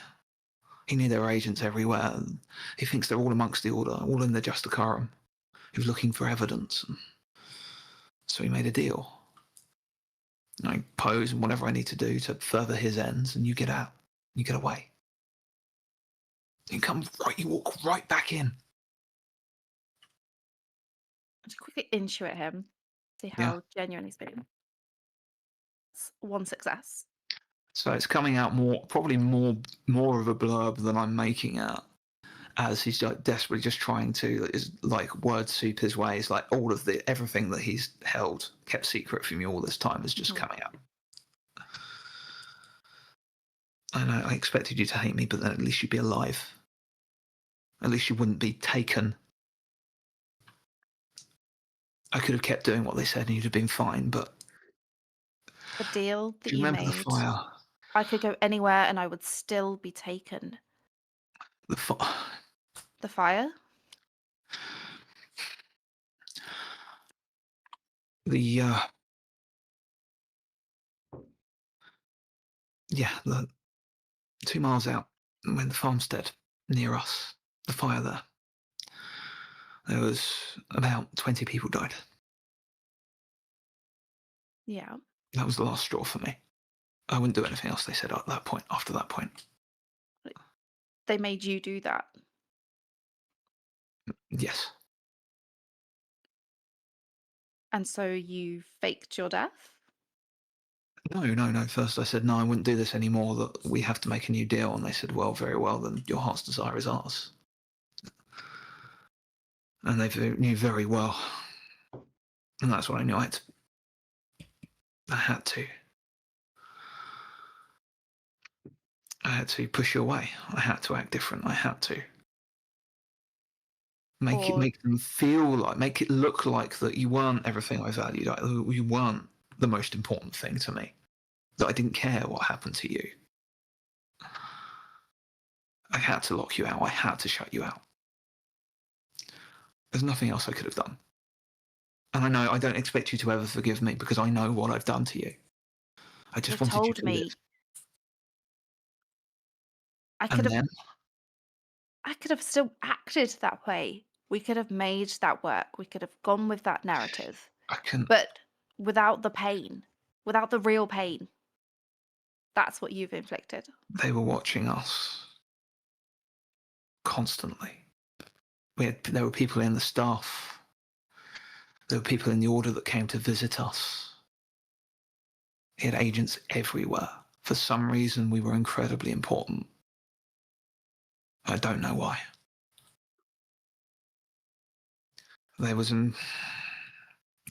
He knew there were agents everywhere. He thinks they're all amongst the order, all in the Justicarum. He was looking for evidence. So he made a deal. And I pose and whatever I need to do to further his ends, and you get out. You get away. You walk right back in. Just quickly intuit him, see how genuine he's been. It's 1 success. So it's coming out probably more of a blurb than I'm making out, as he's like desperately just trying to word soup his way. It's like all of everything that he's kept secret from you all this time is just coming out. I know, I expected you to hate me, but then at least you'd be alive. At least you wouldn't be taken. I could have kept doing what they said and you'd have been fine, but... The deal that Do you remember made, the fire? I could go anywhere and I would still be taken. The fire? The fire? The 2 miles out, when the farmstead near us, the fire there was about 20 people died. Yeah. That was the last straw for me. I wouldn't do anything else, they said, after that point. They made you do that? Yes. And so you faked your death? No. First I said, no, I wouldn't do this anymore, that we have to make a new deal. And they said, well, very well, then your heart's desire is ours. And they knew very well. And that's what I knew. I had to. I had to push you away. I had to act different. I had to. Make them feel like, make it look like that you weren't everything I valued. You weren't the most important thing to me. That I didn't care what happened to you. I had to lock you out. I had to shut you out. There's nothing else I could have done. And I know I don't expect you to ever forgive me because I know what I've done to you. I just You wanted you told to me. live. I And then could have still acted that way. We could have made that work. We could have gone with that narrative. I couldn't. But without the pain, without the real pain. That's what you've inflicted. They were watching us constantly. There were people in the staff. There were people in the order that came to visit us. He had agents everywhere. For some reason, we were incredibly important. I don't know why. They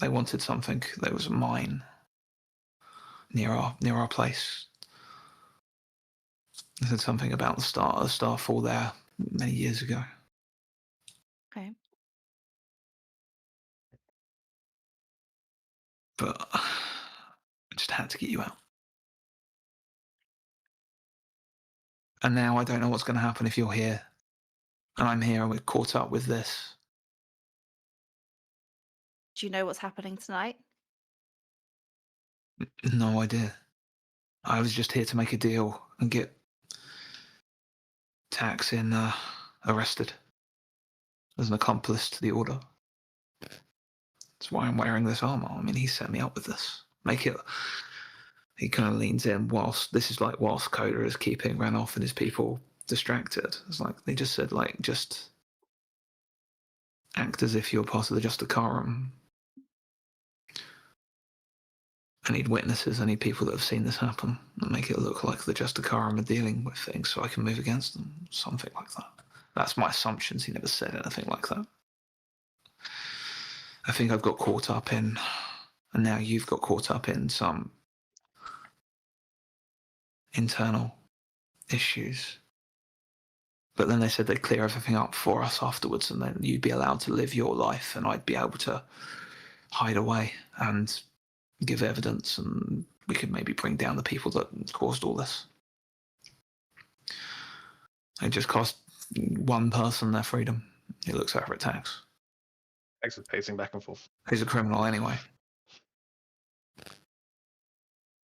wanted something. There was a mine near our place. They said something about the Starfall there many years ago. Okay. But I just had to get you out. And now I don't know what's going to happen if you're here. And I'm here and we're caught up with this. Do you know what's happening tonight? No idea. I was just here to make a deal and get Tax arrested as an accomplice to the order. That's why I'm wearing this armor. I mean, he set me up with this. He kind of leans in whilst Coda is keeping Ranoff and his people distracted. It's like they just said, just act as if you're part of the Justicarum. I need witnesses. I need people that have seen this happen and make it look like the Justicarum are dealing with things so I can move against them. Something like that. That's my assumptions. He never said anything like that. I think I've got caught up in, and now you've got caught up in some internal issues. But then they said they'd clear everything up for us afterwards, and then you'd be allowed to live your life, and I'd be able to hide away and give evidence, and we could maybe bring down the people that caused all this. It just cost one person their freedom. He looks over at Tax. Tax is pacing back and forth. He's a criminal anyway.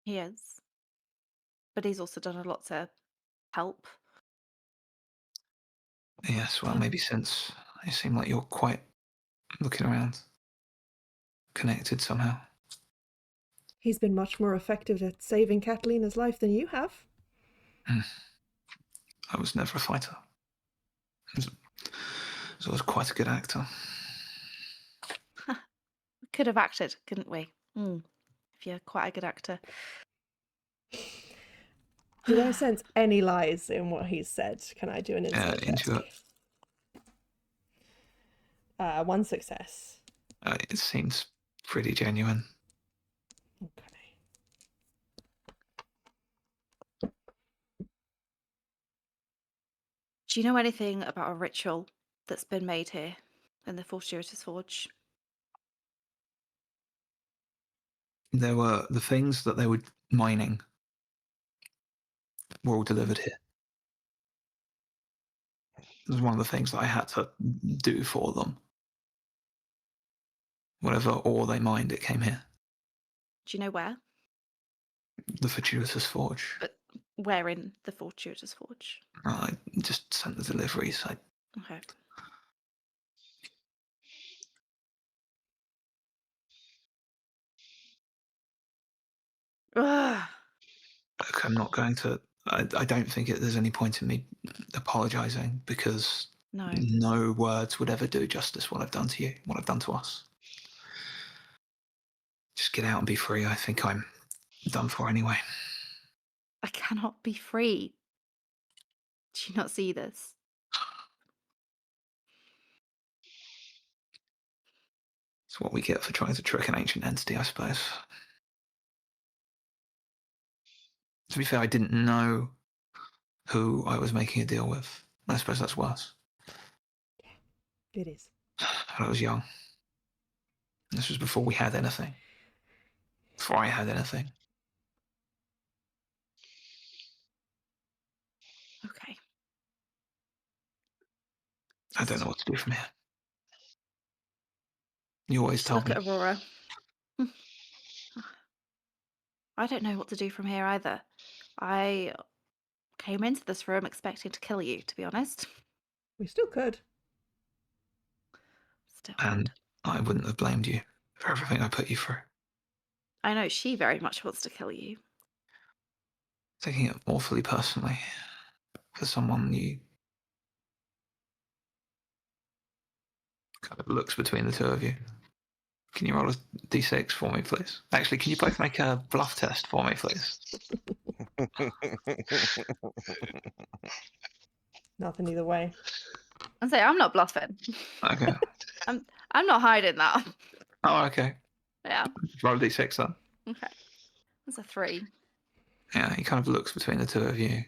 He is. But he's also done a lot to help. Yes, well, maybe since you seem like you're quite looking around, connected somehow. He's been much more effective at saving Catalina's life than you have. I was never a fighter. I was quite a good actor. We could have acted, couldn't we? If you're quite a good actor. Do I sense any lies in what he's said? Can I do an insight check? Into it. 1 success. It seems pretty genuine. Okay. Do you know anything about a ritual that's been made here in the Fortuitous Forge? There were the things that they were mining were all delivered here. It was one of the things that I had to do for them. Whatever ore they mined, it came here. Do you know where? The Fortuitous Forge. But where in the Fortuitous Forge? I just sent the deliveries. Okay. Ugh. Look, I'm not going to. I don't think there's any point in me apologising because no words would ever do justice what I've done to you, what I've done to us. Just get out and be free. I think I'm done for anyway. I cannot be free. Do you not see this? It's what we get for trying to trick an ancient entity, I suppose. To be fair, I didn't know who I was making a deal with. I suppose that's worse. Yeah, it is. I was young. This was before we had anything. Before I had anything. Okay. I don't know what to do from here. You always Just told look me. at Aurora. I don't know what to do from here either. I came into this room expecting to kill you, to be honest. We still could. Still And would. I wouldn't have blamed you for everything I put you through. I know she very much wants to kill you. Taking it awfully personally for someone you kind of looks between the two of you. Can you roll a d6 for me, please? Actually, can you both make a bluff test for me, please? Nothing either way. And say I'm not bluffing. Okay. I'm not hiding that. Oh, okay. Yeah. Roll a d6 then. Okay. That's a 3. Yeah, he kind of looks between the two of you,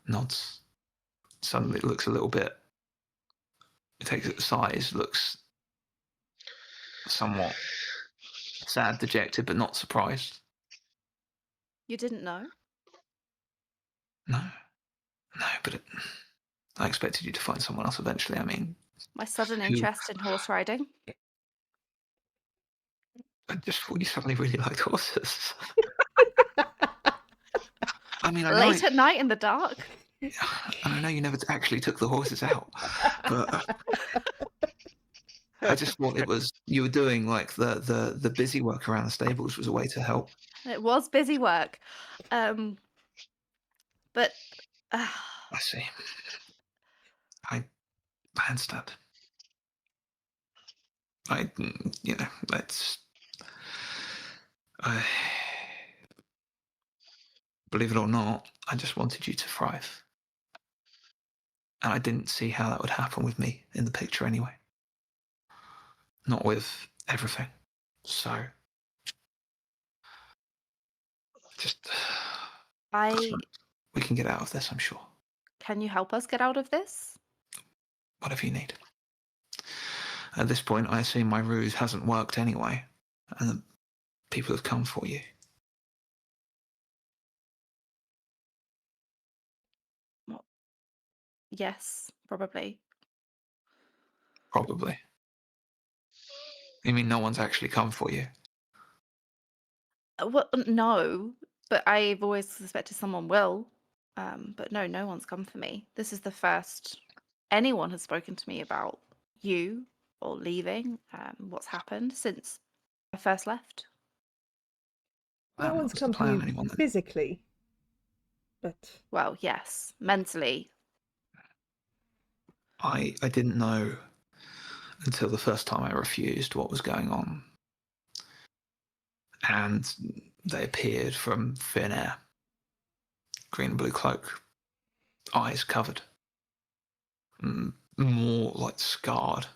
nods. Suddenly it looks a little bit, it takes its size, looks somewhat sad, dejected, but not surprised. You didn't know? No, but I expected you to find someone else eventually. I mean, My sudden Who? interest in horse riding. I just thought you suddenly really liked horses. I mean, I know, Late at night in the dark. and I know you never actually took the horses out, but I just thought it was you were doing like the busy work around the stables was a way to help. It was busy work. But I see. I understand. Let's. I believe it or not, I just wanted you to thrive, and I didn't see how that would happen with me in the picture anyway. Not with everything. So, just we can get out of this, I'm sure. Can you help us get out of this? Whatever you need. At this point, I assume my ruse hasn't worked anyway, and the people have come for you. Well, yes, probably. Probably. You mean no one's actually come for you? Well, no, but I've always suspected someone will. But no one's come for me. This is the first anyone has spoken to me about you or leaving. What's happened since I first left. No one's come for you physically, but well, yes, mentally. I didn't know until the first time I refused what was going on. And they appeared from thin air. Green and blue cloak. Eyes covered. More like scarred.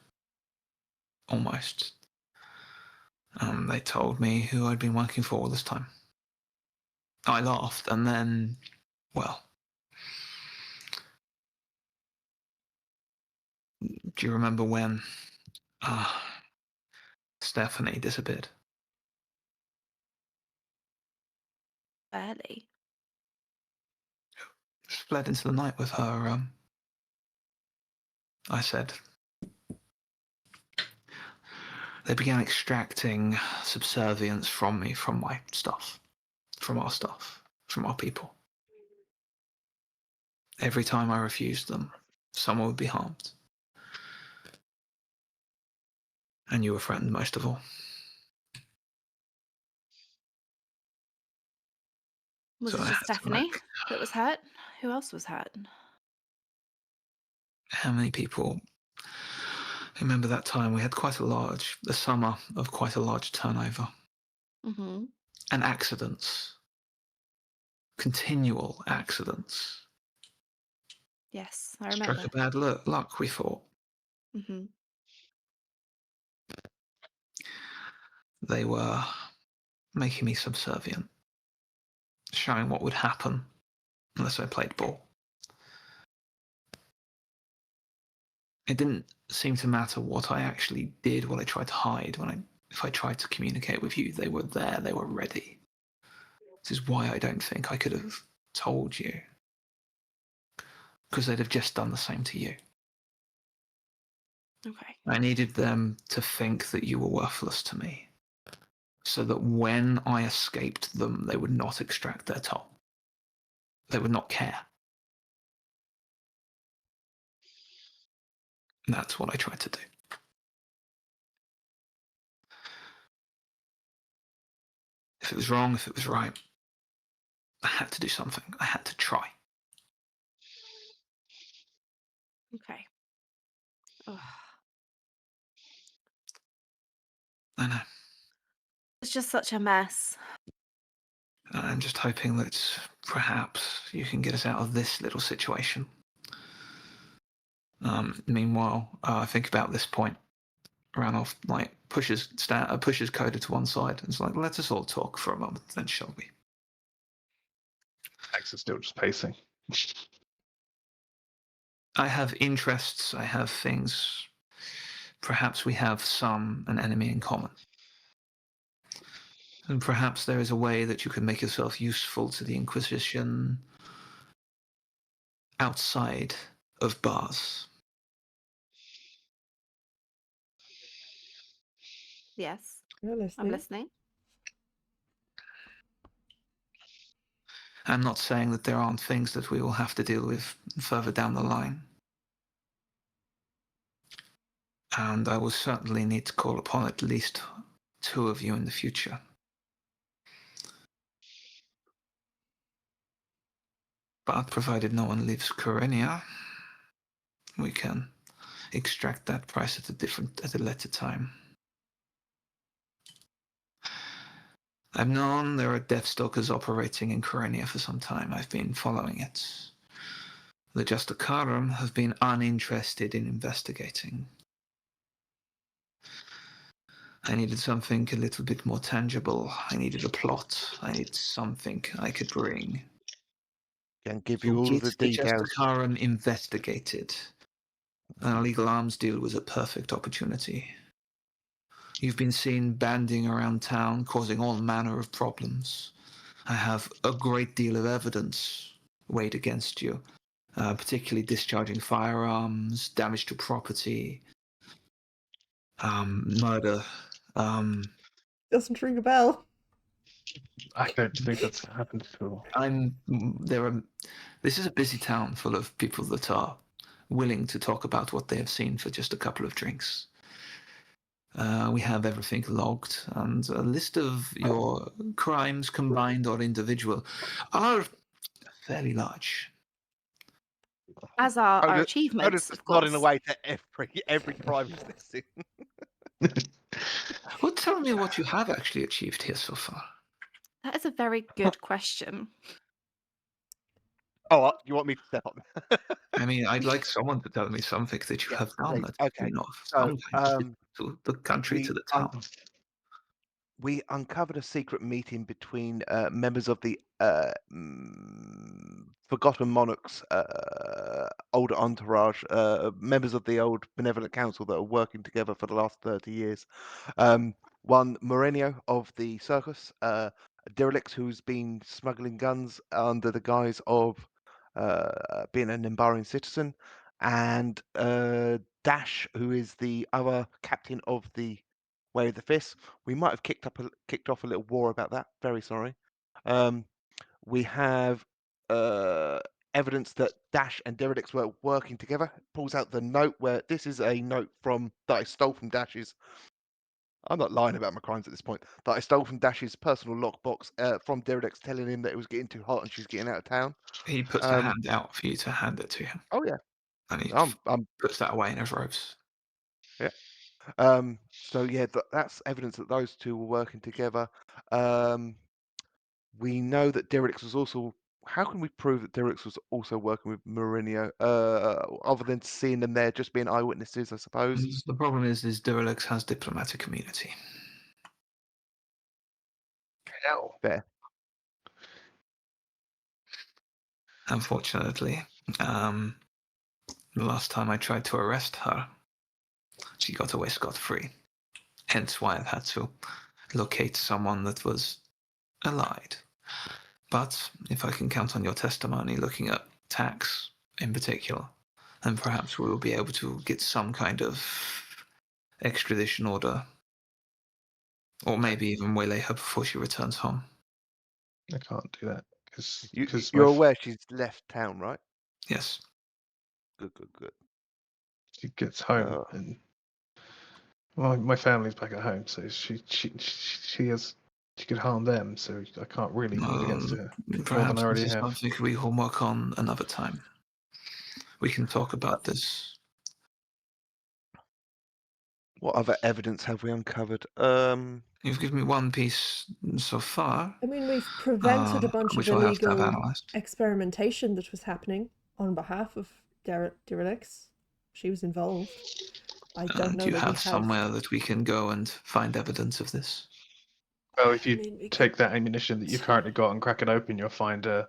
Almost. They told me who I'd been working for all this time. I laughed and then, well... Do you remember when Stephanie disappeared? Barely. Fled into the night with her, I said. They began extracting subservience from me, from my stuff, from our people. Every time I refused them, someone would be harmed. And you were threatened most of all. Was it just Stephanie that was hurt? Who else was hurt? How many people? I remember that time we had the summer of quite a large turnover. Mm-hmm. And accidents. Continual accidents. Yes, I remember. Struck a bad luck, we thought. Mm-hmm. They were making me subservient, showing what would happen unless I played ball. It didn't seem to matter what I actually did, what I tried to hide. If I tried to communicate with you, they were there, they were ready. This is why I don't think I could have told you. Because they'd have just done the same to you. Okay. I needed them to think that you were worthless to me, so that when I escaped them, they would not extract their top. They would not care. That's what I tried to do. If it was wrong, if it was right, I had to do something. I had to try. Okay. Ugh. I know. It's just such a mess. I'm just hoping that perhaps you can get us out of this little situation. Meanwhile, I think about this point. Ranulph pushes Coda to one side and is like, "Let us all talk for a moment, then shall we?" Max is still just pacing. I have interests. I have things. Perhaps we have an enemy in common. And perhaps there is a way that you can make yourself useful to the Inquisition outside of bars. Yes. You're I'm listening. listening. I'm not saying that there aren't things that we will have to deal with further down the line. And I will certainly need to call upon at least 2 of you in the future. But provided no one leaves Kyrenia, we can extract that price at a later time. I've known there are Deathstalkers operating in Kyrenia for some time. I've been following it. The Justicarum have been uninterested in investigating. I needed something a little bit more tangible. I needed a plot. I needed something I could bring. Can give To you all of get the the details. Justicarum investigated. An illegal arms deal was a perfect opportunity. You've been seen banding around town, causing all manner of problems. I have a great deal of evidence weighed against you, particularly discharging firearms, damage to property, murder. Doesn't ring a bell. I don't think that's happened at all. This is a busy town full of people that are willing to talk about what they have seen for just a couple of drinks. We have everything logged, and a list of your crimes, combined or individual, are fairly large. As are our Coda's achievements, just of nodding course. away to every crime he's listing. Well, tell me what you have actually achieved here so far. That is a very good question. Oh, you want me to step up? I mean, I'd like someone to tell me something that you Yeah, have done please. that's Okay. been of So, some kind to the country, to the town. We uncovered a secret meeting between members of the Forgotten Monarchs, older entourage, members of the old benevolent council that are working together for the last 30 years. One, Mourinho of the circus, Derelix, who's been smuggling guns under the guise of being an Embarrassing citizen, and Dash, who is the other captain of the Way of the Fist. We might have kicked off a little war about that. Very sorry. We have evidence that Dash and Derelix were working together. Pulls out the note where this is a note that I stole from Dash's. I'm not lying about my crimes at this point. That I stole from Dash's personal lockbox from Derelix, telling him that it was getting too hot and she's getting out of town. He puts a hand out for you to hand it to him. Oh yeah, And he I'm puts that away in his robes. yeah. So yeah, that's evidence that those two were working together. We know that Derelix was also. How can we prove that Derelix was also working with Mourinho, other than seeing them there, just being eyewitnesses, I suppose? The problem is Derelix has diplomatic immunity. Hell. Fair. Unfortunately, the last time I tried to arrest her, she got away scot-free. Hence why I've had to locate someone that was allied. But if I can count on your testimony, looking at tax in particular, and perhaps we will be able to get some kind of extradition order, or maybe even waylay her before she returns home. I can't do that because You're aware she's left town, right? Yes. Good. she gets home Oh. and my family's back at home, so she could harm them. So I can't really hold against her more than Perhaps I already this is have. something we will work on another time. We can talk about this. What other evidence have we uncovered? You've given me one piece so far, I mean, we've prevented a bunch of which I'll have to have illegal analysed. experimentation that was happening on behalf of Derelix. She was involved. I don't know Do you that we have somewhere that we can go and find evidence of this? Well, if you mean, we take that ammunition that you've currently got and crack it open, you'll find a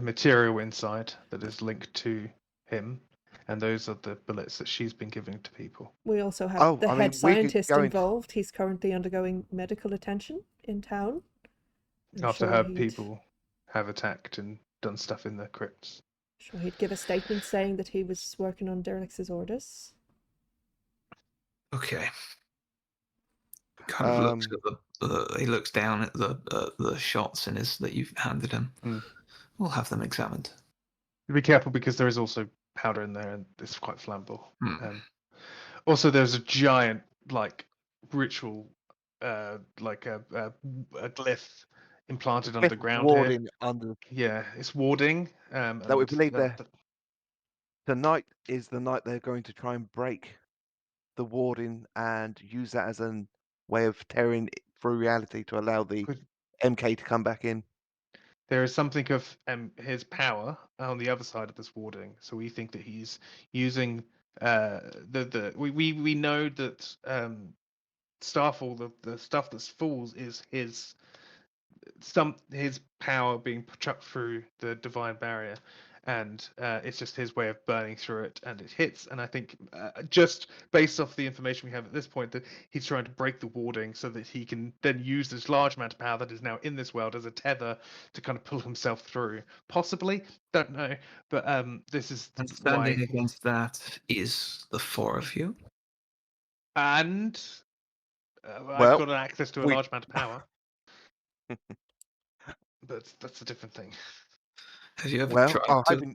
material inside that is linked to him, and those are the bullets that she's been giving to people. We also have the head we could scientist go involved. He's currently undergoing medical attention in town. I'm After sure her he'd- people have attacked and done stuff in the crypts. Sure, he'd give a statement saying that he was working on Derelix's orders. Okay. Kind of looks at he looks down at the shots in his that you've handed him. We'll have them examined. Be careful because there is also powder in there and it's quite flammable. Also, there's a giant ritual, like a glyph implanted underground warding here. under. Yeah, it's warding. That we believe tonight is the night they're going to try and break the warding and use that as a way of tearing through reality to allow the MK to come back in. There is something of his power on the other side of this warding, so we think that he's using we know that Starfall, the stuff that falls is his power being chucked through the divine barrier, and it's just his way of burning through it, and it hits. And I think just based off the information we have at this point, that he's trying to break the warding so that he can then use this large amount of power that is now in this world as a tether to kind of pull himself through. Possibly, don't know, but this is and standing against that is the four of you. And I've got access to a large amount of power. But that's a different thing. Have you ever tried to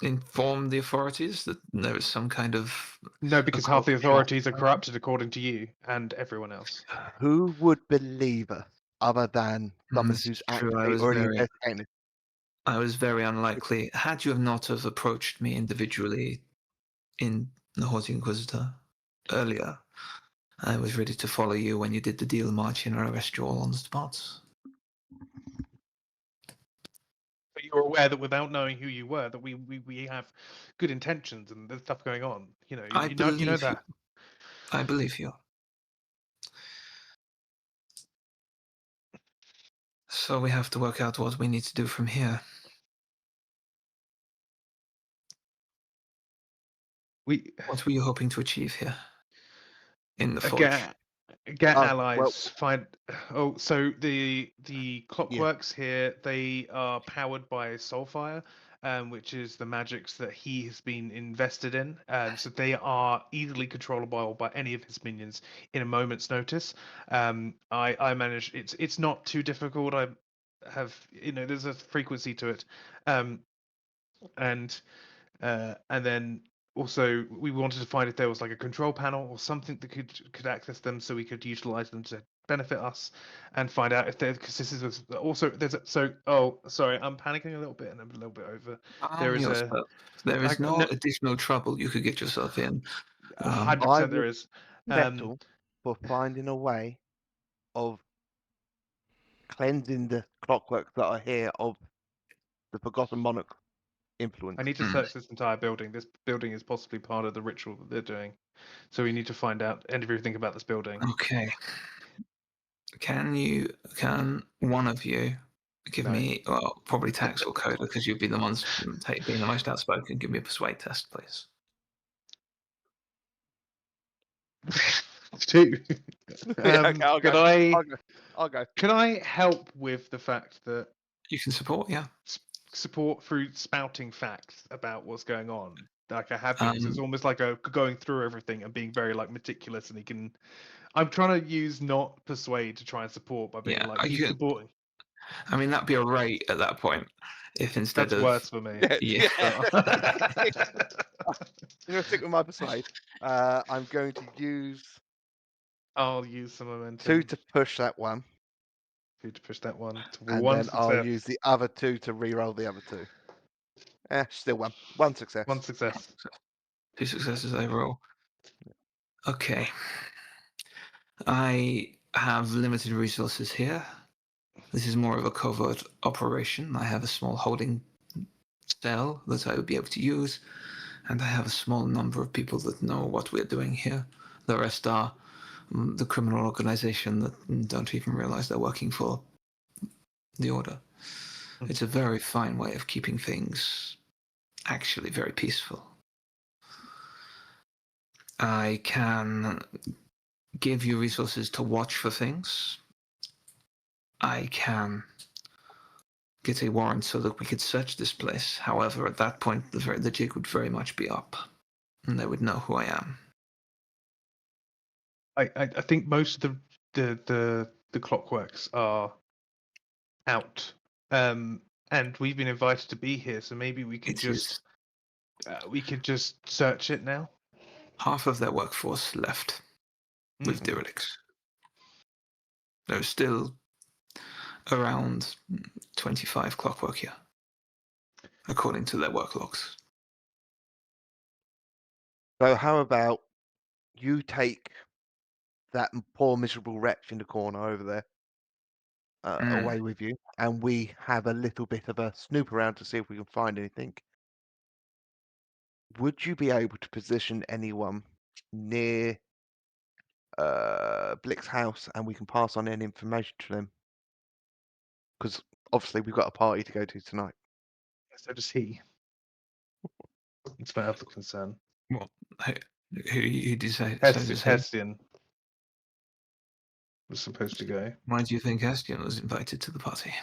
inform the authorities that there is some kind of... No, because half the authorities are corrupted, according to you and everyone else. Who would believe us other than someone who's actually already investigating? I was very unlikely. Had you not have approached me individually in the Haughty Inquisitor earlier, I was ready to follow you when you did the deal march and arrest you all on the spot. But you're aware that without knowing who you were, that we have good intentions and there's stuff going on. You know, you know that. I believe you. So we have to work out what we need to do from here. What were you hoping to achieve here in the Forge? Get allies. Find. Oh, so the clockworks here, they are powered by Soulfire, which is the magics that he has been invested in. So they are easily controllable by any of his minions in a moment's notice. I manage. It's not too difficult. I have, there's a frequency to it, and then also we wanted to find if there was like a control panel or something that could access them, so we could utilize them to benefit us, and find out if there, because this is also there's sorry, I'm panicking a little bit and I'm a little bit over. There is no additional trouble you could get yourself in. 100% there is. Settle for finding a way of cleansing the clockworks that are here of the Forgotten Monarch influence. I need to search this entire building. This building is possibly part of the ritual that they're doing, so we need to find out everything about this building. Okay. Can one of you give me, well, probably Tax or Coda, because you'd be the ones being the most outspoken, give me a persuade test, please. 2. I'll go. Can I help with the fact that you can support? Yeah. support through spouting facts about what's going on, like I have been. 'Cause it's Um, almost like going through everything and being very like meticulous, and he can. I'm trying to use not persuade to try and support by being yeah, like he's supporting. I mean, that'd be a rate at that point if instead That's of worse for me. yeah. I'm going to stick with my persuade. I'm going to use I'll use some 2 momentum to push that one, to push that one to and one then I'll success. use the other 2 to re-roll the other 2. Still one. One success. One success. 2 successes overall. Okay. I have limited resources here. This is more of a covert operation. I have a small holding cell that I would be able to use, and I have a small number of people that know what we're doing here. The rest are the criminal organization that don't even realize they're working for the Order. It's a very fine way of keeping things actually very peaceful. I can give you resources to watch for things. I can get a warrant so that we could search this place. However, at that point, the jig would very much be up, and they would know who I am. I think most of the clockworks are out, and we've been invited to be here, so maybe we could just search it now. Half of their workforce left with derelicts. There's still around 25 clockwork here, according to their work logs. So how about you take that poor miserable wretch in the corner over there away with you, and we have a little bit of a snoop around to see if we can find anything. Would you be able to position anyone near Blick's house, and we can pass on any information to them? Because obviously we've got a party to go to tonight. So does he. It's my other concern. What? Who did you say? Hestian was supposed to go Why do you think Hestian was invited to the party?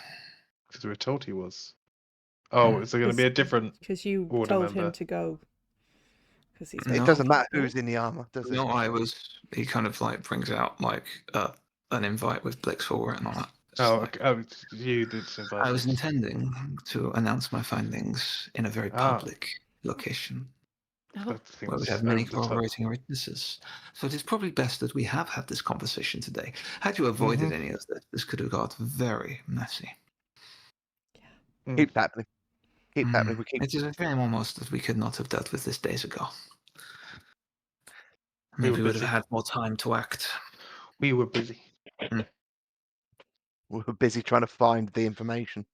because we were told he was. Oh, is there going to be a different? Because you Order told member. him to go. Because he's. No. It doesn't matter who's in the armor, does it? No, he kind of like brings out like an invite with Blix for it and all that. You did invite. I was intending to announce my findings in a very public location where we have many corroborating witnesses. So it is probably best that we have had this conversation today. Had you avoided any of this could have got very messy. Keep happening. Keep happening. It is a shame almost that we could not have dealt with this days ago. Maybe we would have had more time to act. We were busy. We were busy trying to find the information.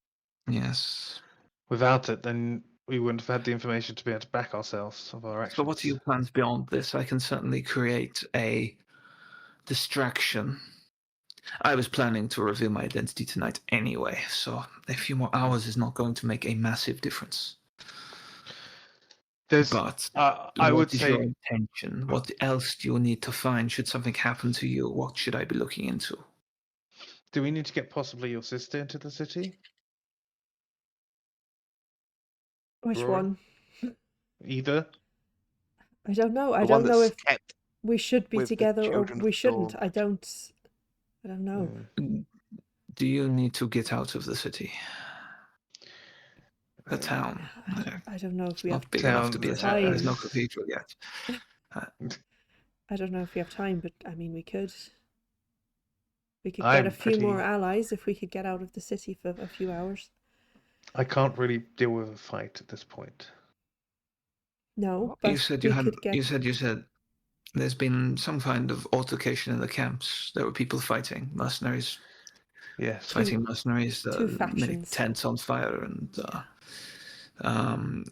Yes. Without it, then we wouldn't have had the information to be able to back ourselves of our actions. So what are your plans beyond this? I can certainly create a distraction. I was planning to reveal my identity tonight anyway, so a few more hours is not going to make a massive difference. But I would say your intention? What else do you need to find? Should something happen to you, what should I be looking into? Do we need to get possibly your sister into the city? Which Rory? one? Either. I don't know. I The don't one know that's if kept we should be with the together or children we of shouldn't. Dawn. I don't know. Do you need to get out of the city? The town? I don't know if we Not have big enough to be a town. time. There's no cathedral yet. I don't know if we have time, but I mean, we could get I'm a few more pretty- allies if we could get out of the city for a few hours. I can't really deal with a fight at this point. No, but You said you said there's been some kind of altercation in the camps. There were people fighting, mercenaries. Yes. Fighting mercenaries. two Many factions. tents on fire and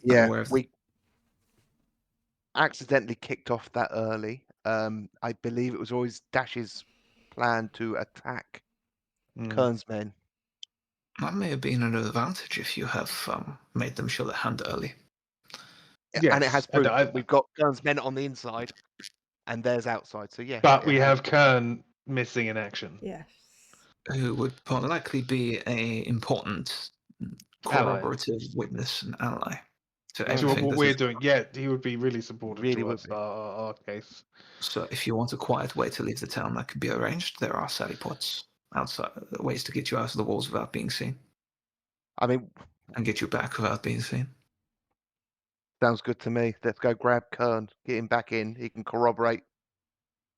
Yeah, aware of we accidentally kicked off that early. I believe it was always Dash's plan to attack Kern's men. That may have been an advantage if you have made them show their hand early. Yeah, and it has Yes, proved we've got Kern's men on the inside and theirs outside. So yeah. But we have Kern missing in action. Yes. Who would likely be a important corroborative witness and ally to To everything what that we're is doing. Yeah, he would be really supportive Really to would us, be. our case. So if you want a quiet way to leave the town, that could be arranged. There are sally ports outside, ways to get you out of the walls without being seen, I mean, and get you back without being seen. sounds good to me. Let's go grab Kern, get him back in. He can corroborate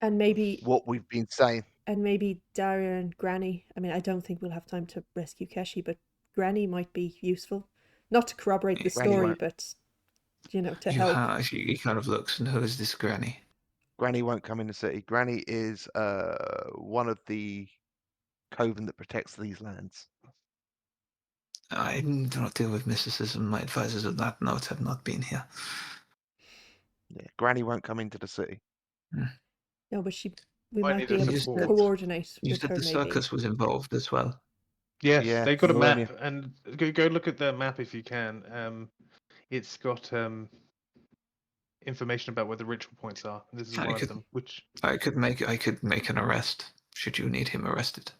And maybe what we've been saying. Daria and Granny. I mean, I don't think we'll have time to rescue Keshi, but Granny might be useful. Not to corroborate the Granny story, won't. but to help. He kind of looks, and who is this granny? Granny won't come in the city. Granny is one of the coven that protects these lands. I do not deal with mysticism. My advisors of that note have not been here. Yeah, Granny won't come into the city. No, but we Might might need be a able to support. coordinate You with said her, the maybe. circus was involved as well. Yes, Yeah, they've got a Millennium. map, and go look at the map if you can. It's got information about where the ritual points are. This is I one could- of them. Which I could make an arrest should you need him arrested.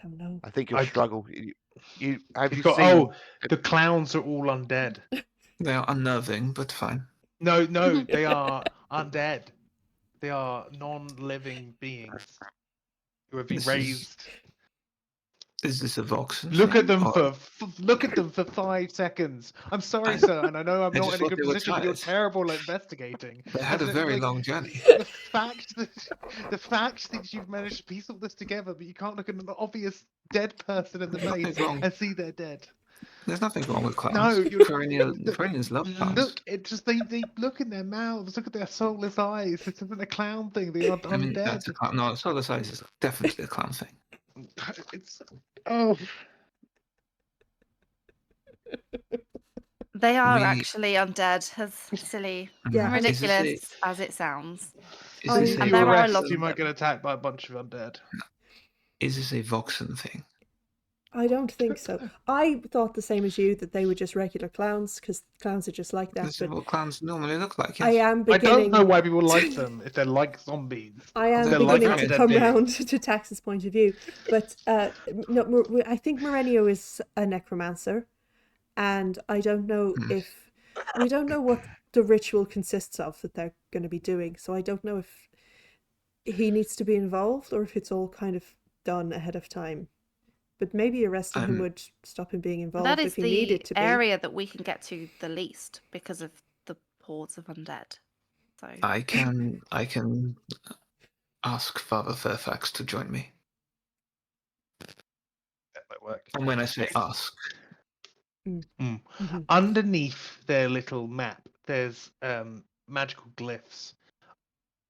Don't know. I think you'll I- struggle. You have it's you got. seen? Oh, the clowns are all undead. They are unnerving, but fine. No, they are undead. They are non-living beings who have been This is- raised. Is this a Voxen? Look thing, at them or- look at them for 5 seconds. I'm sorry, I- sir, and I know I'm I not just in a thought good they were position, but you're tired. terrible at investigating. They had a And very like, long journey. The fact that you've managed to piece all this together, but you can't look at an obvious dead person in the There's nothing face wrong. and see they're dead. There's nothing wrong with clowns. No, you're Perennials love clowns. Look, it just they look in their mouths, look at their soulless eyes. This isn't a clown thing. They are I mean, that's a undead. clown. No, Solar Size is definitely a clown thing. It's oh. They are We- actually undead, as silly Yeah, and and Is this ridiculous as it sounds. Is this I- a And there are arrest, lots you of might them. get attacked by a bunch of undead. Is this a Voxen thing? I don't think so. I thought the same as you, that they were just regular clowns, because clowns are just like that. This is But what clowns normally look like. Yes. I am I beginning. don't know why people like them if they're like zombies. I am They're like beginning to undead come beings. round to Tax's point of view, but no, I think Morenio is a necromancer, and I don't know if we don't know what the ritual consists of that they're going to be doing. So I don't know if he needs to be involved or if it's all kind of done ahead of time. But maybe arresting him would stop him being involved That is if he the needed to be. area that we can get to the least because of the hordes of undead. So I can ask Father Fairfax to join me. That might work. And when I say ask, Mhm. Underneath their little map, there's magical glyphs.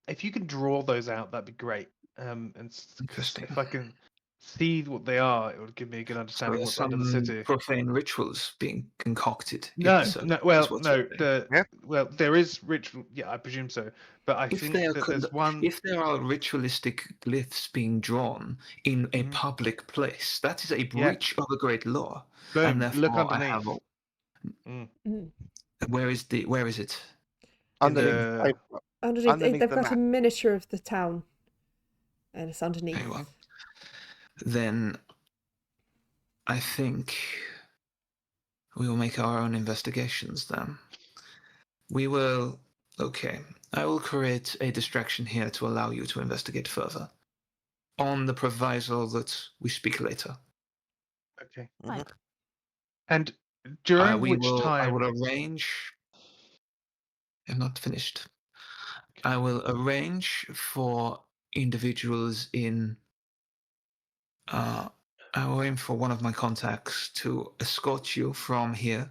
If you can draw those out, that'd be great. Interesting. If I can see what they are, it would give me a good so understanding of there's what's under some the city. profane rituals being concocted. in No, the circle, no. is Well, what no. you're saying. Yeah. There is ritual. Yeah, I presume so. But I If think there that there's one. if there are ritualistic glyphs being drawn in a Mhm. public place, that is a Yeah. breach of a great law. Boom, And therefore, look I have underneath. where is it? Underneath the- the paper. Underneath, Underneath they've the got a map. miniature of the town, and it's underneath. Very well. Then I think we will make our own investigations then. We will. Okay. I will create a distraction here to allow you to investigate further. On the proviso that we speak later. Okay. Right. And during I which will time? arrange. I'm not finished. I will arrange for individuals in. I will aim for one of my contacts to escort you from here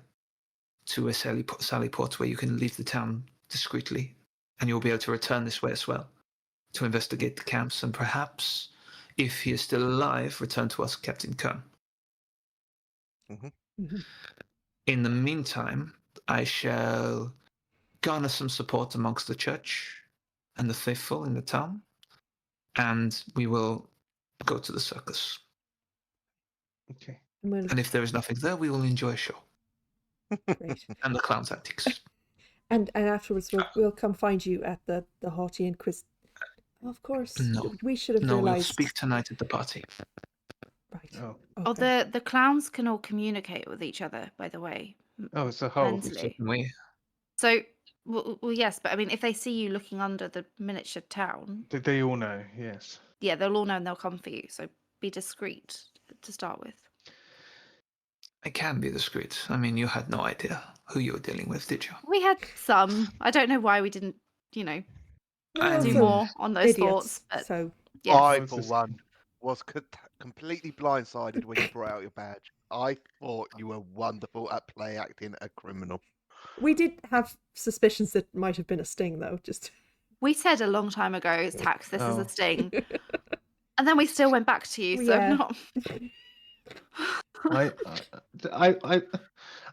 to a sally port where you can leave the town discreetly, and you'll be able to return this way as well to investigate the camps, and perhaps, if he is still alive, return to us, Captain Kern. In the meantime, I shall garner some support amongst the church and the faithful in the town, and we will go to the circus. Okay. And if there is nothing there, we will enjoy a show Great. and the clown's antics. And afterwards we'll come find you at the haughty Inquis. Of course, No. we should have No, we'll realized. speak tonight at the party. Right. Oh, Oh, Okay. the clowns can all communicate with each other, by the way, oh, it's a hole. mentally. We So, well, yes, but I mean, if they see you looking under the miniature town, They all know. Yes. yeah, they'll all know and they'll come for you. So be discreet to start with. I can be discreet. I mean, you had no idea who you were dealing with, did you? We had some. I don't know why we didn't, you know, We're And do also more on those idiots, thoughts. But so yes, I, was for just- one, was completely blindsided when you brought out your badge. I thought you were wonderful at play acting a criminal. we did have suspicions that might have been a sting, though. Just we said a long time ago, Tax, this is Oh. a sting. And then we still went back to you, so Yeah. not.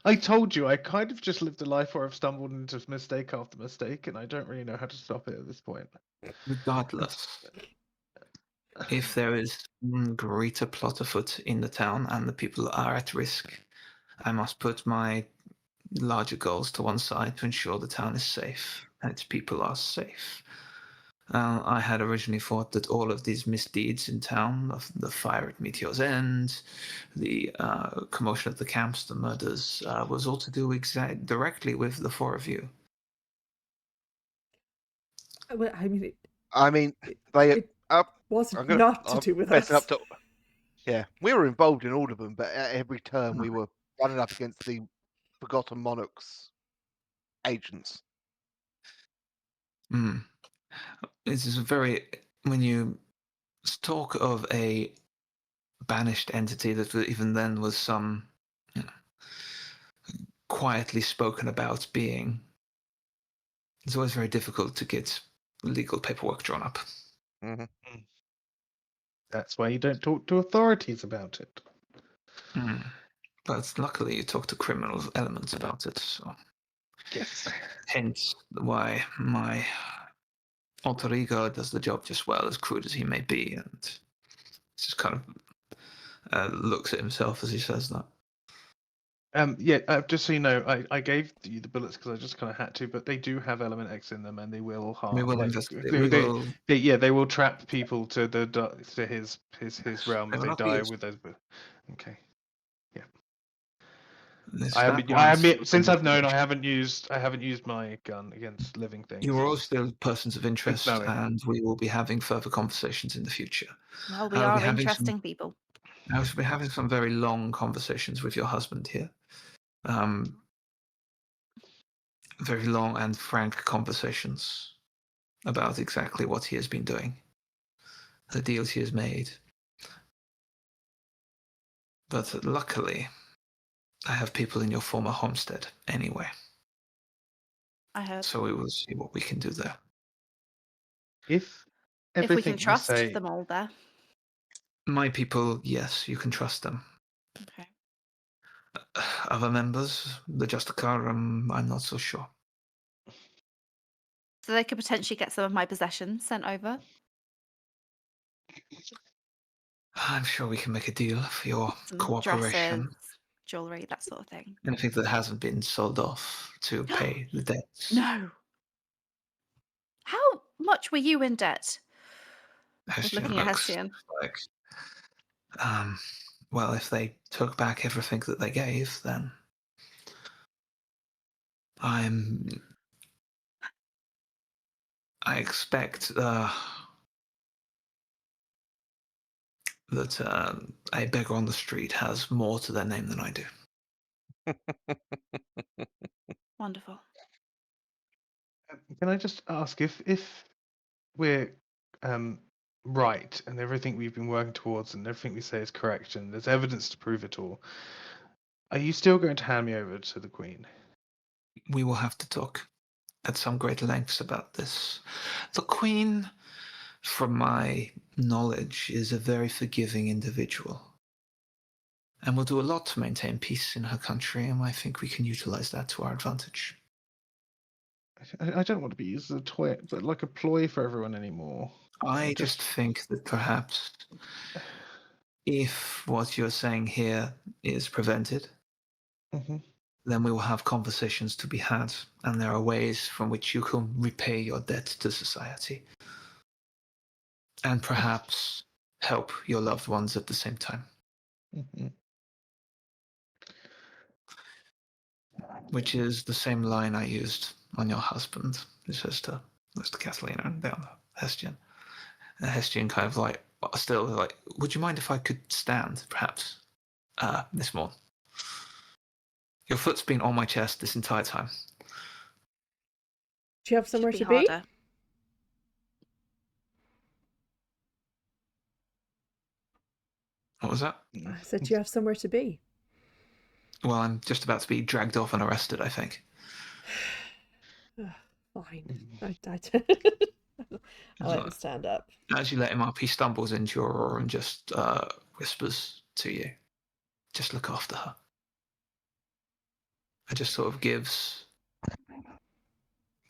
I told you I kind of just lived a life where I've stumbled into mistake after mistake, and I don't really know how to stop it at this point. regardless, if there is one greater plot afoot in the town and the people are at risk, I must put my larger goals to one side to ensure the town is safe and its people are safe. I had originally thought that all of these misdeeds in town, of the fire at Meteor's End, the commotion at the camps, the murders, was all to do directly with the four of you. well, I mean, I mean, it, they it up. was I'm gonna not to I'm do with messing us. up to. Yeah, we were involved in all of them, but at every turn we were running up against the Forgotten Monarchs agents. Mm. This is when you talk of a banished entity that even then was some quietly spoken about being, it's always very difficult to get legal paperwork drawn up. Hmm. That's why you don't talk to authorities about it. Mm. But luckily you talk to criminal elements about it, so Yes. hence why my alter ego does the job just well, as crude as he may be, and just kind of looks at himself as he says that. Just so you know, I gave you the bullets because I just kind of had to, but they do have element X in them, and they will harm. We will like, investigate. they will trap people to his realm They if will they not be die used. with those. Okay. This I that admit, once since I've known, I haven't used my gun against living things. you are all still persons of interest, knowing. and we will be having further conversations in the future. Well, we I'll be are having interesting people. I will be having some very long conversations with your husband here. Very long and frank conversations about exactly what he has been doing, the deals he has made. But luckily, I have people in your former homestead anyway, I heard. so we will see what we can do there. If If we everything can trust say, them all there. My people, yes, you can trust them. Okay. Other members, the Justicar, I'm not so sure. So they could potentially get some of my possessions sent over. I'm sure we can make a deal for your Some cooperation. dresses, jewellery, that sort of thing. Anything that hasn't been sold off to pay the debts. No. How much were you in debt? Hestian Looking at looks Hestian. like, well, if they took back everything that they gave, then I expect that a beggar on the street has more to their name than I do. Wonderful. can I just ask if we're right and everything we've been working towards and everything we say is correct and there's evidence to prove it all, are you still going to hand me over to the Queen? We will have to talk at some great lengths about this. The Queen, from my knowledge, is a very forgiving individual and will do a lot to maintain peace in her country, and I think we can utilize that to our advantage. I don't want to be used as a toy, but like a ploy for everyone anymore. I just think that perhaps if what you're saying here is prevented, Mhm. then we will have conversations to be had, and there are ways from which you can repay your debt to society and perhaps help your loved ones at the same time. Mhm. Which is the same line I used on your husband. It says to Catalina and down Hestian. And Hestian kind of like, still like, would you mind if I could stand, perhaps, this morning? Your foot's been on my chest this entire time. Do you have somewhere Should to be be? harder. What was that? I said, do you have somewhere to be? Well, I'm just about to be dragged off and arrested, I think. Fine. Mhm. I let him stand up. As you let him up, he stumbles into Aurora and just whispers to you, just look after her. And just sort of gives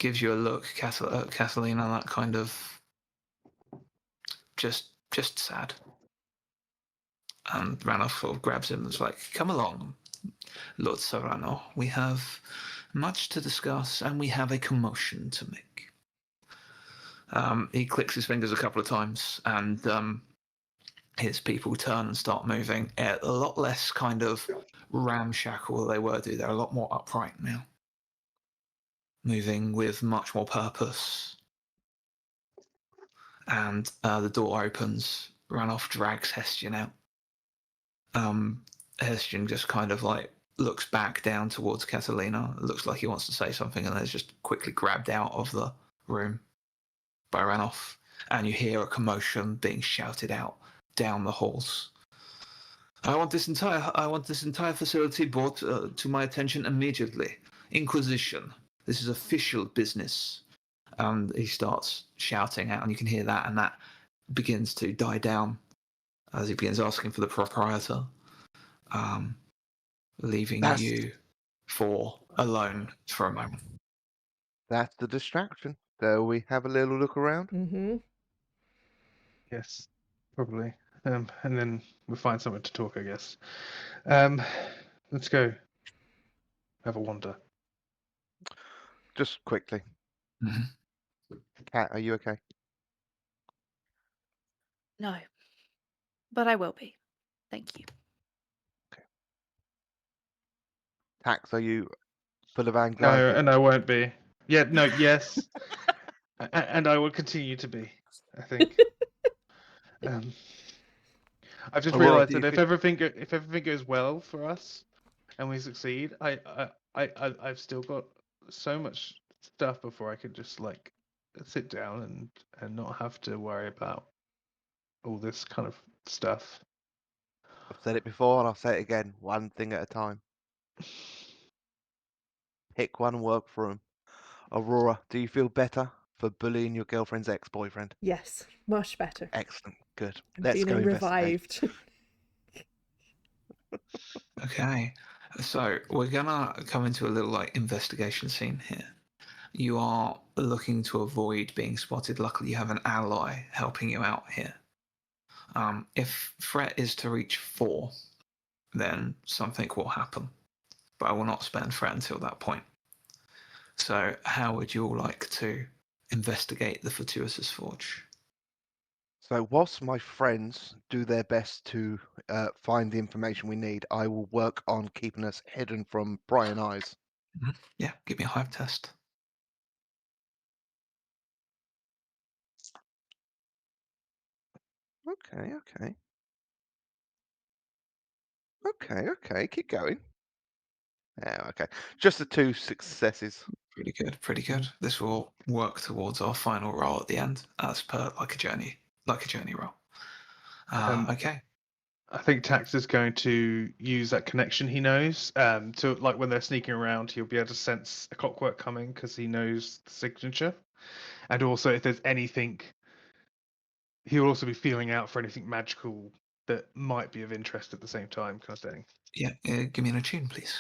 you a look, Catalina, that kind of just sad. And Ranulph sort of grabs him and is like, come along, Lord Serrano. We have much to discuss and we have a commotion to make. He clicks his fingers a couple of times and his people turn and start moving. A lot less kind of ramshackle than they were. They're a lot more upright now. Moving with much more purpose. And the door opens. Ranulph drags Hestian out. Hestian just kind of like looks back down towards Catalina. It looks like he wants to say something and then is just quickly grabbed out of the room by Ranulph. And you hear a commotion being shouted out down the halls. I want this entire facility brought to my attention immediately. Inquisition. This is official business. And he starts shouting out, and you can hear that, and that begins to die down as he begins asking for the proprietor, leaving you alone for a moment. That's the distraction. So we have a little look around. Mm-hmm. Yes, probably. And then we'll find somewhere to talk, I guess. Let's go. Have a wander. Just quickly. Mm-hmm. Kat, are you okay? No. But I will be. Thank you. Tax, are you full of No, anxiety? and I won't be. Yeah, no, yes. And I will continue to be, I think. I've just Aurora, realised do you that if think- everything goes well for us and we succeed, I've still got so much stuff before I could just like sit down and not have to worry about all this kind of stuff. I've said it before and I'll say it again. One thing at a time. Pick one and work through 'em. Aurora, do you feel better for bullying your girlfriend's ex-boyfriend? Yes, much better. Excellent. Good. I'm Let's go feeling investigate. revived. Okay, so we're gonna come into a little like investigation scene here. You are looking to avoid being spotted. Luckily, you have an ally helping you out here. If threat is to reach 4, then something will happen. But I will not spend threat until that point. So, how would you all like to investigate the Fortuitous Forge? So whilst my friends do their best to find the information we need, I will work on keeping us hidden from prying eyes. Yeah, give me a hive test. Okay, okay. Okay, keep going. Yeah, okay. Just the 2 successes. Pretty good, pretty good. This will work towards our final roll at the end, as per like a journey roll. Okay. I think Tax is going to use that connection he knows to like when they're sneaking around, he'll be able to sense a clockwork coming because he knows the signature, and also if there's anything, he'll also be feeling out for anything magical that might be of interest at the same time, kind of thing. Yeah, give me an attune, please.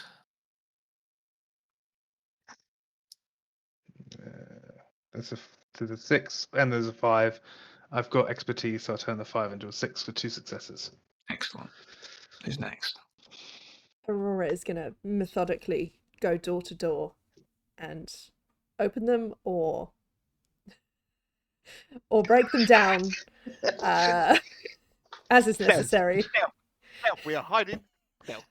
There's a 6 and there's a 5. I've got expertise, so I'll turn the 5 into a 6 for 2 successes. Excellent. Who's next? Aurora is going to methodically go door to door and open them or break them down as is necessary. Stealth, we are hiding. Stealth.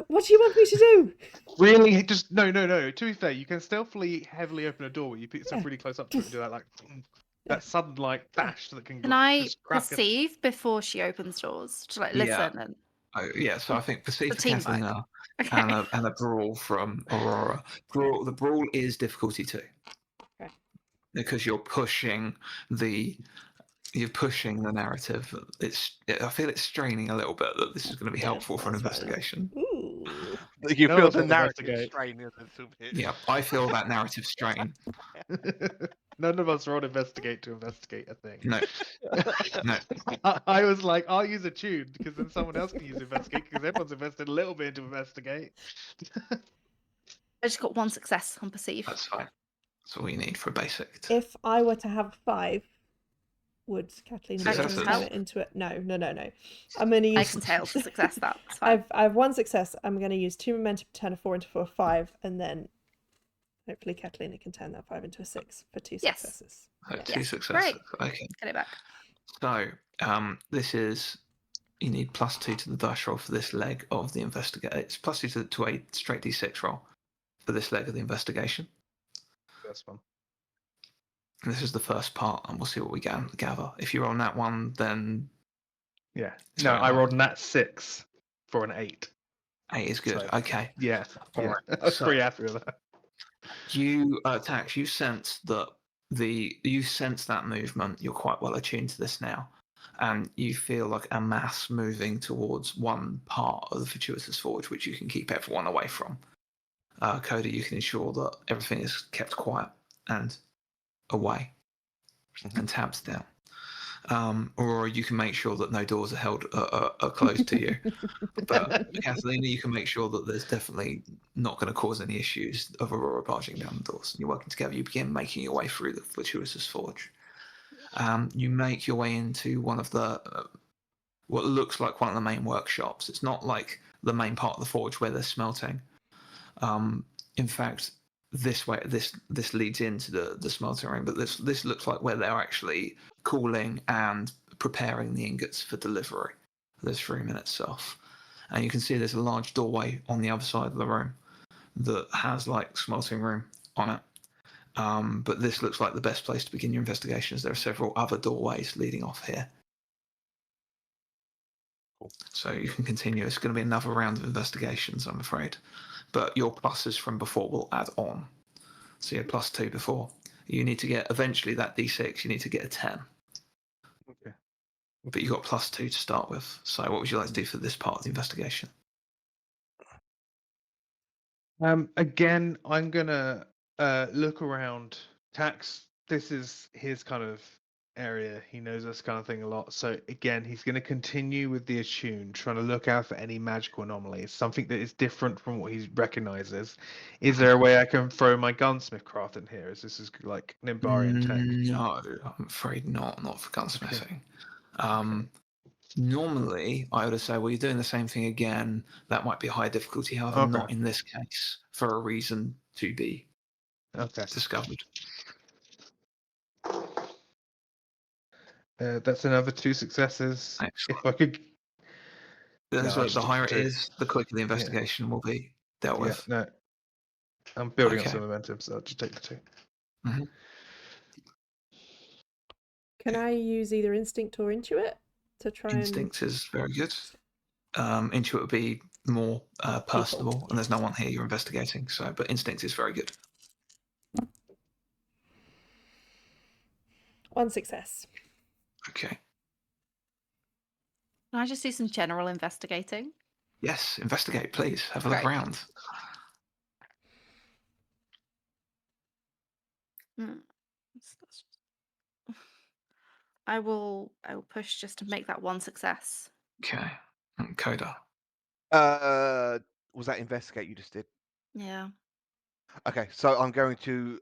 What do you want me to do? Really? Just no. To be fair, you can stealthily heavily open a door when you put yourself Yeah. really close up to it and do that that sudden dash that can Can I just crack it. perceive before she opens doors to Yeah. listen and Yeah, so I think perceive The for teamwork. Catalina okay. and a brawl from Aurora. The brawl is difficulty 2. Okay. Because you're pushing the narrative. I feel it's straining a little bit that this is going to be Yeah, helpful for an that's fine. investigation. Ooh. You No feel one's the got narrative investigate. strain a little bit. Yeah, I feel that narrative strain. None of us are on investigate to investigate a thing. No, no. I was like, I'll use a tune because then someone else can use investigate because everyone's invested a little bit into investigate. I just got 1 success on perceive. That's fine. That's all you need for a basic. If I were to have 5, would Catalina be able to Successes. turn it into it? No. I'm going to use. I can tail to success that. It's fine. I have 1 success. I'm going to use 2 momentum to turn a 4 into a 5, and then hopefully Catalina can turn that 5 into a 6 for 2 Yes. successes. Two Yes, successes. great. Okay. Get it back. So this is you need +2 to the dice roll for this leg of the investigate. It's +2 to a straight d6 roll for this leg of the investigation. That's fun. And this is the first part, and we'll see what we gather. If you're on that one, then Yeah. It's No, very I hard. rolled nat 6 for an 8. 8 is good. So- Okay. Yeah. All Yeah. right, I was so- pretty happy with that. You Tax, you sense that you sense that movement. You're quite well attuned to this now, and you feel like a mass moving towards one part of the Fortuitous Forge, which you can keep everyone away from. Coda, you can ensure that everything is kept quiet and away, and tabs down. Aurora, you can make sure that no doors are closed to you. But Catalina, you can make sure that there's definitely not going to cause any issues of Aurora barging down the doors. And you're working together. You begin making your way through the Fortuitous Forge. You make your way into one of the what looks like one of the main workshops. It's not like the main part of the forge where they're smelting. In fact, this leads into the smelting room, but this looks like where they're actually cooling and preparing the ingots for delivery. This room in itself. And you can see there's a large doorway on the other side of the room that has like smelting room on it. But this looks like the best place to begin your investigations. There are several other doorways leading off here. Cool. So you can continue. It's going to be another round of investigations, I'm afraid. But your pluses from before will add on. So you had +2 before. You need to get, eventually that d6, you need to get a 10. Okay. But you got +2 to start with. So what would you like to do for this part of the investigation? Again, I'm gonna look around. Tax, this is his kind of area. He knows this kind of thing a lot. So again, he's gonna continue with the attune, trying to look out for any magical anomalies, something that is different from what he recognizes. Is there a way I can throw my gunsmith craft in here? Is this like Nimbarian tech? No, I'm afraid not. Not for gunsmithing. Normally, I would say, well, you're doing the same thing again. That might be a high difficulty, however, Okay. not in this case, for a reason to be Okay. discovered. That's another 2 successes. Excellent. If I could. The No, I'll just higher it do it. is, the quicker the investigation will be dealt Yeah, with. no. I'm building Okay. up some momentum, so I'll just take the 2. Mm-hmm. Can I use either instinct or intuit to try Instinct is very good. Intuit would be more personable, and there's no one here you're investigating. So, but instinct is very good. 1 success. Okay. Can I just do some general investigating? Yes, investigate, please. Have a look Right. around. I will push just to make that 1 success. Okay. And Coda. Was that investigate you just did? Yeah. Okay, so I'm going to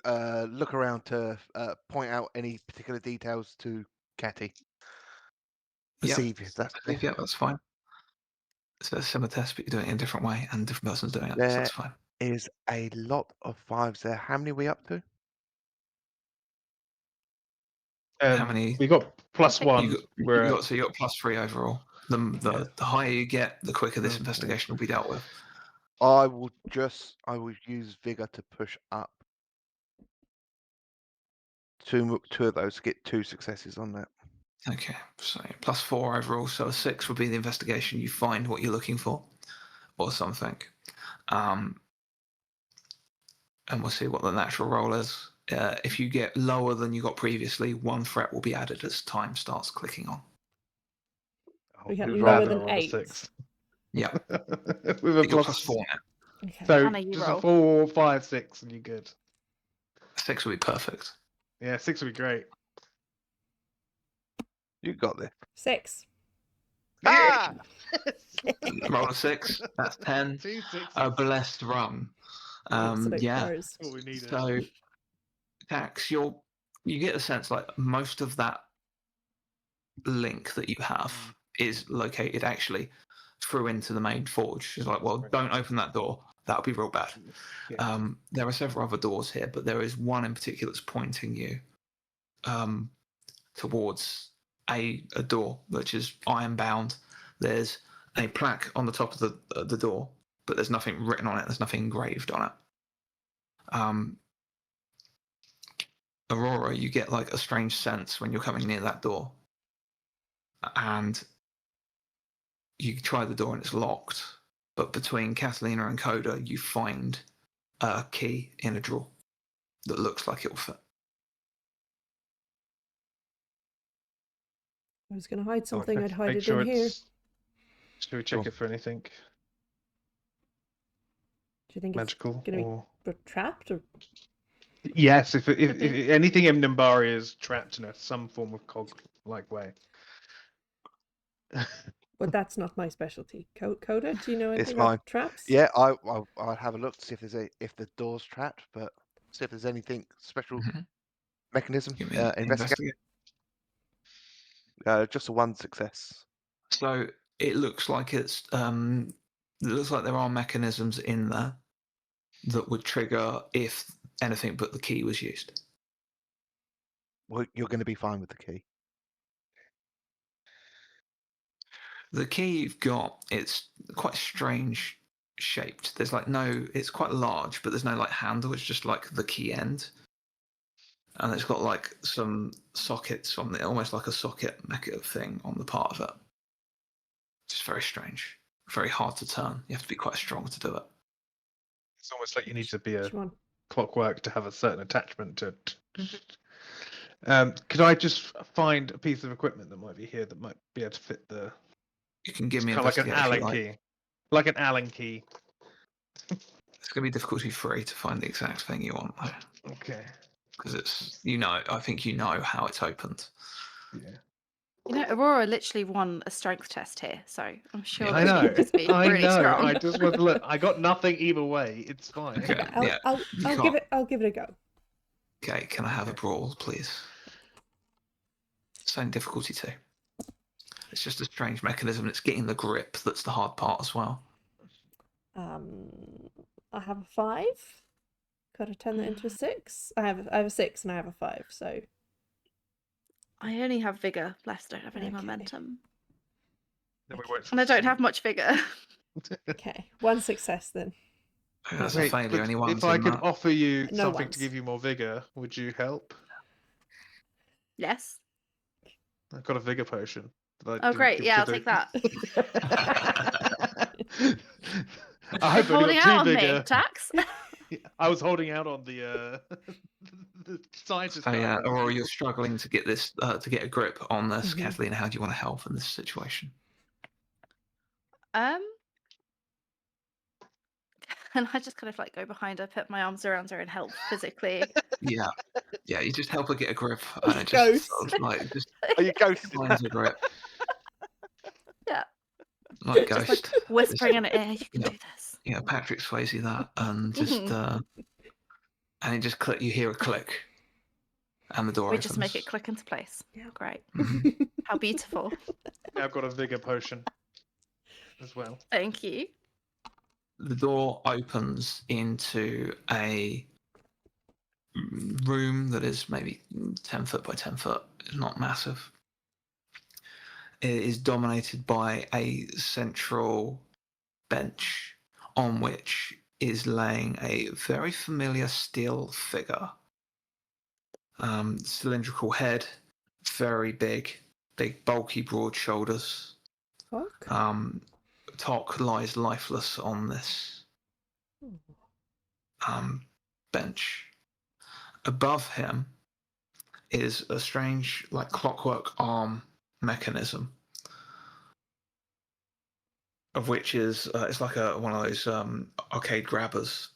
look around to point out any particular details to Catty. Perceive if that's clear. Yeah, that's fine. It's a similar test, but you're doing it in a different way, and different person's doing it, so that's fine. Is a lot of 5s there. How many are we up to? How many? We got +1. You got +3 overall. The higher you get, the quicker this Okay. investigation will be dealt with. I will use vigor to push up. Two of those get 2 successes on that. Okay, so +4 overall. So a 6 would be the investigation. You find what you're looking for, or something. And we'll see what the natural roll is. If you get lower than you got previously, 1 threat will be added as time starts clicking on. We got I'd lower rather than roll a 8. 6. Yeah, With a you're plus +4 now. Okay. So Hannah, you just roll. a 4, 5, 6, and you're good. 6 would be perfect. Yeah, 6 would be great. You got this. 6. Ah! Roll a 6. That's 10. 2 6s. A blessed run. Absolute Yeah. pros. That's what we needed. So, Tax, you get a sense like most of that link that you have is located actually through into the main forge. It's like, well, don't open that door. That would be real bad. Yeah. There are several other doors here, but there is one in particular that's pointing you towards a door which is iron bound. There's a plaque on the top of the door, but there's nothing written on it. There's nothing engraved on it. Aurora, you get like a strange sense when you're coming near that door, and you try the door and it's locked. But between Catalina and Coda, you find a key in a drawer that looks like it'll fit. I was going to hide something. Okay. I'd hide Make it sure in here. Should we check Sure. it for anything Do you think magical? it's going to Or... be trapped? Or Yes, if be. anything in Nimbari is trapped in some form of cog-like way. But that's not my specialty. Coda, do you know It's anything about mine. traps? Yeah, I'll have a look to see if the door's trapped, but see if there's anything special mechanism. Give me an Investigate. Just a 1 success. So it looks like it looks like there are mechanisms in there that would trigger if anything but the key was used. Well, you're going to be fine with the key. The key you've got, it's quite strange shaped. There's like it's quite large, but there's no like handle. It's just like the key end. And it's got like some sockets on it, almost like a socket mecha thing on the part of it. It's very strange. Very hard to turn. You have to be quite strong to do it. It's almost like you need to be a Which one? clockwork to have a certain attachment to it. Could I just find a piece of equipment that might be here that might be able to fit the... You can give me kind of like an investigate if you Allen like. key. Like an Allen key. It's going to be difficulty 3 to find the exact thing you want, though. Okay. Because it's, I think you know how it's opened. Yeah. You know, Aurora literally won a strength test here, so I'm sure Yeah. I that know. you just be I really know. strong. I just want to look. I got nothing either way. It's fine. Okay. Yeah. I'll give it. I'll give it a go. Okay, can I have a brawl, please? Same difficulty 2. It's just a strange mechanism. It's getting the grip that's the hard part as well. I have a 5. Got to turn that into a 6. I have a 6 and I have a 5. So I only have vigor left. Don't have any Okay. momentum, Then we won't and I don't have much vigor. okay, 1 success then. That's a Wait, failure. but Only one's if I in could that. offer you No something ones. to give you more vigor, would you help? Yes. I've got a vigor potion. that I Oh, didn't great. give Yeah, to I'll take that. I You're hope I holding got out 2 on vigor. me, Tax. I was holding out on the the scientist. So yeah, guy. Aurora, you're struggling to get this to get a grip on this. Mhm. Catalina, how do you want to help in this situation? And I just kind of like go behind her, put my arms around her, and help physically. Yeah, you just help her get a grip. Just Ghost. sort of, like just Are you ghosted? finds a grip, Yeah. like Just ghost. like whispering in her ear, you can Yeah. do this. Yeah, Patrick Swayze that, and just and it just click. You hear a click, and the door We opens. just make it click into place. Yeah. Great. Mhm. How beautiful. Now I've got a vigor potion as well. Thank you. The door opens into a room that is maybe 10 foot by 10 foot. It's not massive. is dominated by a central bench on which is laying a very familiar steel figure. Cylindrical head, very big, bulky, broad shoulders. Fuck. Tok lies lifeless on this bench. Above him is a strange, like clockwork arm mechanism, of which is it's like one of those arcade grabbers,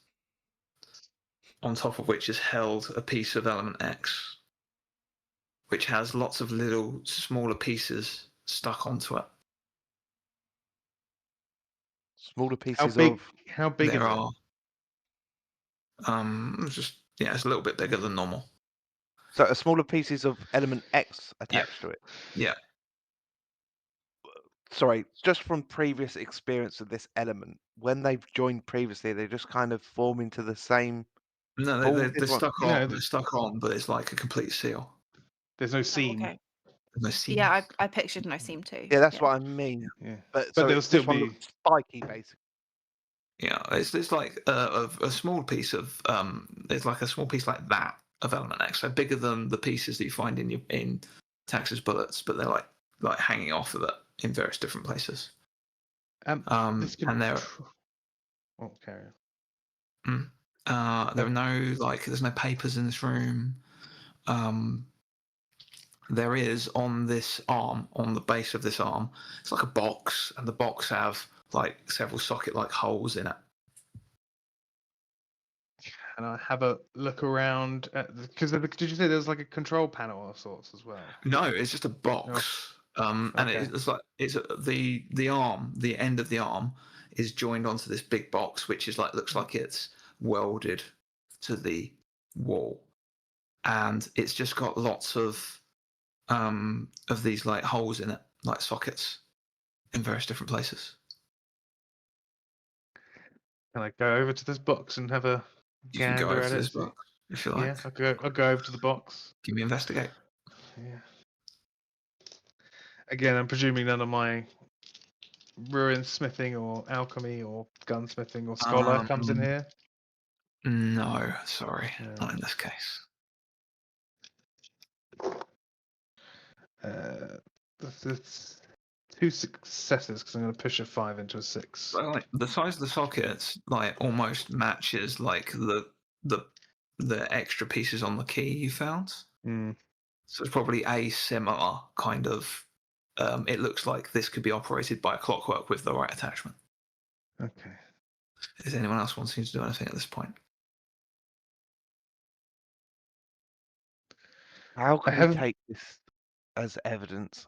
on top of which is held a piece of Element X, which has lots of little smaller pieces stuck onto it. Smaller How pieces big? of. How big There is it? are it's a little bit bigger than normal. So, smaller pieces of element X attached to it. Yeah. Sorry, just from previous experience of this element, when they've joined previously, they just kind of form into the same. No, All they're this one- stuck on. No, They're stuck on, but it's like a complete seal. There's no Oh, seam. okay. There's no seams. Yeah, I pictured no seam too. Yeah, that's what I mean. Yeah. But there'll this still one be. looks spiky, basically. Yeah, it's like a small piece of it's like a small piece like that of Element X, so bigger than the pieces that you find in Tax's bullets, but they're like hanging off of it in various different places. This And there, Oh, carry on. there are no there's no papers in this room. There is on this arm, on the base of this arm, it's like a box, and the box have like several socket-like holes in it. And I have a look around because did you say there's like a control panel of sorts as well? No, it's just a box. And Okay. it's like the arm, the end of the arm is joined onto this big box, which is looks like it's welded to the wall, and it's just got lots of these like holes in it, like sockets, in various different places. Can I go over to this box and have a You can go gander over at to it? this box if you like. Yeah, I'll go over to the box. Give me investigate. Yeah. Again, I'm presuming none of my ruin smithing or alchemy or gunsmithing or scholar comes in here. No, sorry, No. not in this case. That's 2 successes because I'm going to push a 5 into a 6. So, the size of the sockets almost matches the extra pieces on the key you found. Mm. So it's probably a similar kind of. It looks like this could be operated by a clockwork with the right attachment. Okay. Is anyone else wanting to do anything at this point? How can we take this as evidence?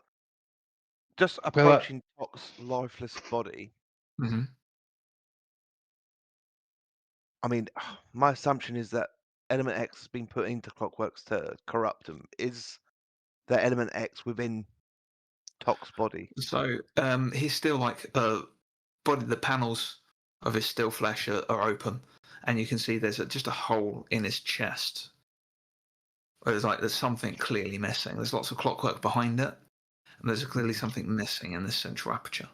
Just approaching Tok's lifeless body. Mm-hmm. I mean, my assumption is that Element X has been put into clockworks to corrupt them. Is the Element X within Tok's body? So he's still body. The panels of his still flesh are open, and you can see there's just a hole in his chest. Where there's something clearly missing. There's lots of clockwork behind it, and there's clearly something missing in this central aperture.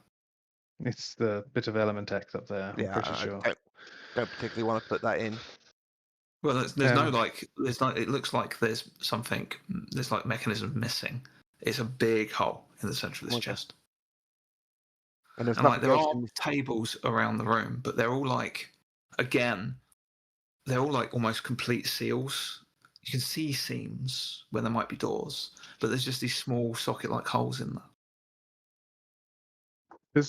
It's the bit of element X up there. Yeah, I'm pretty sure. Don't particularly want to put that in. Well, there's no it looks like there's something, there's mechanism missing. It's a big hole in the center of this chest. And there's And nothing there else are in this. tables around the room, but they're all they're all almost complete seals. You can see seams where there might be doors, but there's just these small socket-like holes in there.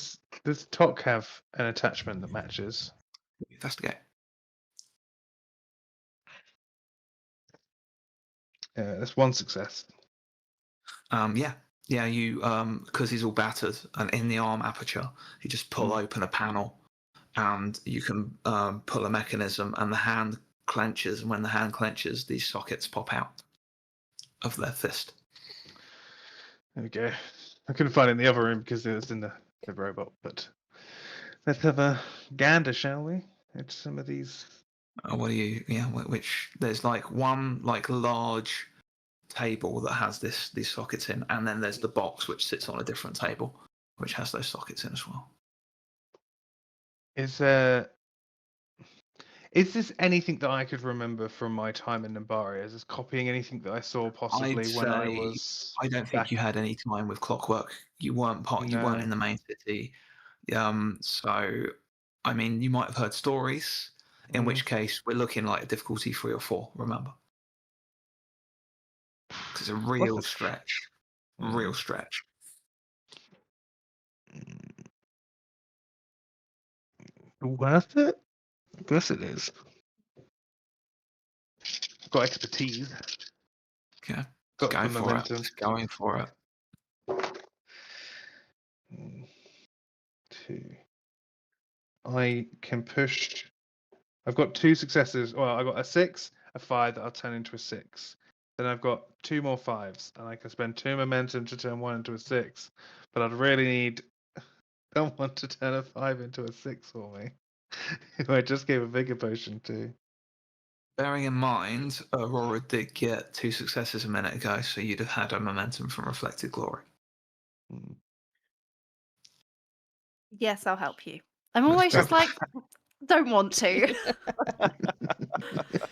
Does Tok have an attachment that matches? Investigate. That's 1 success. Yeah. You because he's all battered, and in the arm aperture, you just pull open a panel, and you can pull a mechanism, and the hand clenches, and when the hand clenches, these sockets pop out of their fist. There we go. I couldn't find it in the other room because it was in the robot. But let's have a gander, shall we? At some of these. What do you? Yeah, which there's one large table that has these sockets in, and then there's the box which sits on a different table which has those sockets in as well. Is this anything that I could remember from my time in Nimbari? Is this copying anything that I saw possibly I'd when I say was I don't think back? you had any time with Clockwork. You weren't you weren't No. in the main city. So I mean, you might have heard stories. In which case, we're looking like a difficulty 3 or 4. Remember, 'cause it's a real the stretch. Mm. Real stretch. Worth it? I guess it is. Got expertise. Okay, Got going the for momentum. it. Just going for it. 2. I can push. I've got 2 successes. Well, I've got a 6, a 5 that I'll turn into a 6. Then I've got 2 more 5s, and I can spend 2 momentum to turn 1 into a 6. But I'd really need someone to turn a 5 into a 6 for me. Who I just gave a bigger potion to. Bearing in mind, Aurora did get 2 successes a minute ago, so you'd have had a momentum from Reflected Glory. Hmm. Yes, I'll help you. I'm always just like, don't want to.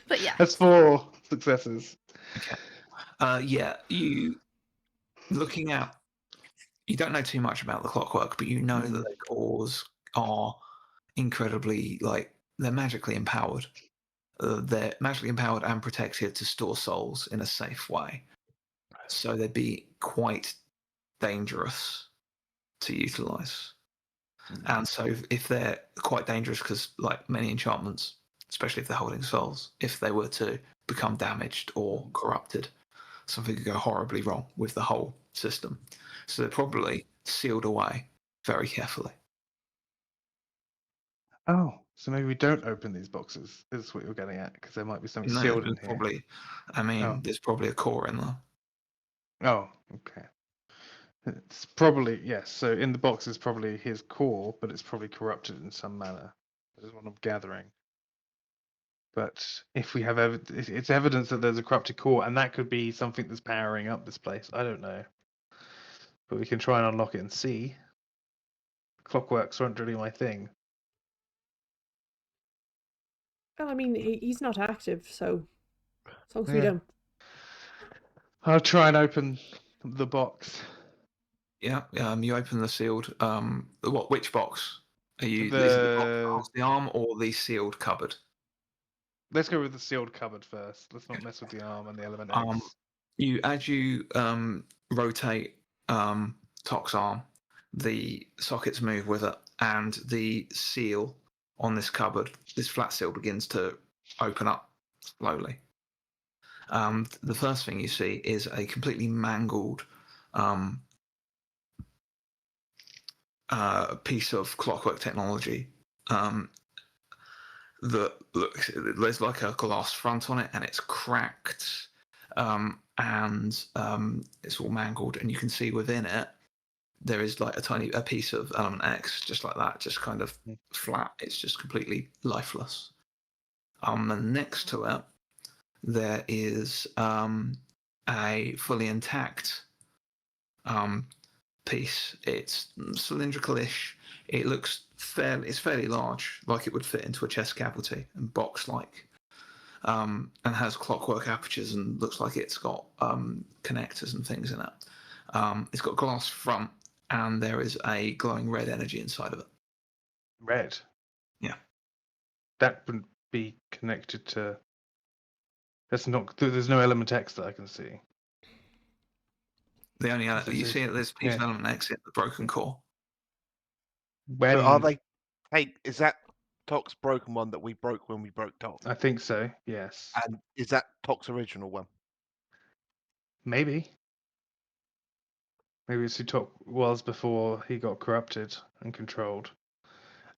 But yeah. That's 4 successes. Okay. Yeah, you looking at. You don't know too much about the Clockwork, but you know that their cores are incredibly they're magically empowered. They're magically empowered and protected to store souls in a safe way. So they'd be quite dangerous to utilize. And so if they're quite dangerous, because like many enchantments, especially if they're holding souls, if they were to become damaged or corrupted, something could go horribly wrong with the whole system. So they're probably sealed away very carefully. Oh, so maybe we don't open these boxes. Is what you're getting at, because there might be something No, sealed in there's here. probably, I mean, Oh. there's probably a core in there. Oh, okay. It's probably, yes. So in the box is probably his core, but it's probably corrupted in some manner. That is what I'm gathering. But if we have it's evidence that there's a corrupted core, and that could be something that's powering up this place. I don't know. But we can try and unlock it and see. Clockworks aren't really my thing. Well, I mean, he's not active, so as long as we Yeah. don't. I'll try and open the box. Yeah, you open the sealed. Which box? Is it the box that holds The the arm or the sealed cupboard? Let's go with the sealed cupboard first. Let's not mess with the arm and the element X. As you rotate Tok's arm, the sockets move with it, and the seal on this cupboard, this flat seal, begins to open up slowly. The first thing you see is a completely mangled piece of clockwork technology that looks, there's like a glass front on it, and it's cracked, and it's all mangled, and you can see within it there is like a piece of element X, just like that, just kind of flat. It's just completely lifeless. And next to it there is a fully intact piece. It's cylindrical-ish. It looks it's fairly large, like it would fit into a chest cavity and box-like, and has clockwork apertures and looks like it's got connectors and things in it. It's got glass front, and there is a glowing red energy inside of it. Red. Yeah. That wouldn't be connected to. That's not. There's no element X that I can see. The only you see it, there's a piece of Yeah. element X in the broken core. When So are they? Hey, is that Tok's broken one that we broke when we broke Tok? I think so. Yes. And is that Tok's original one? Maybe. Maybe it's who Tok was before he got corrupted and controlled.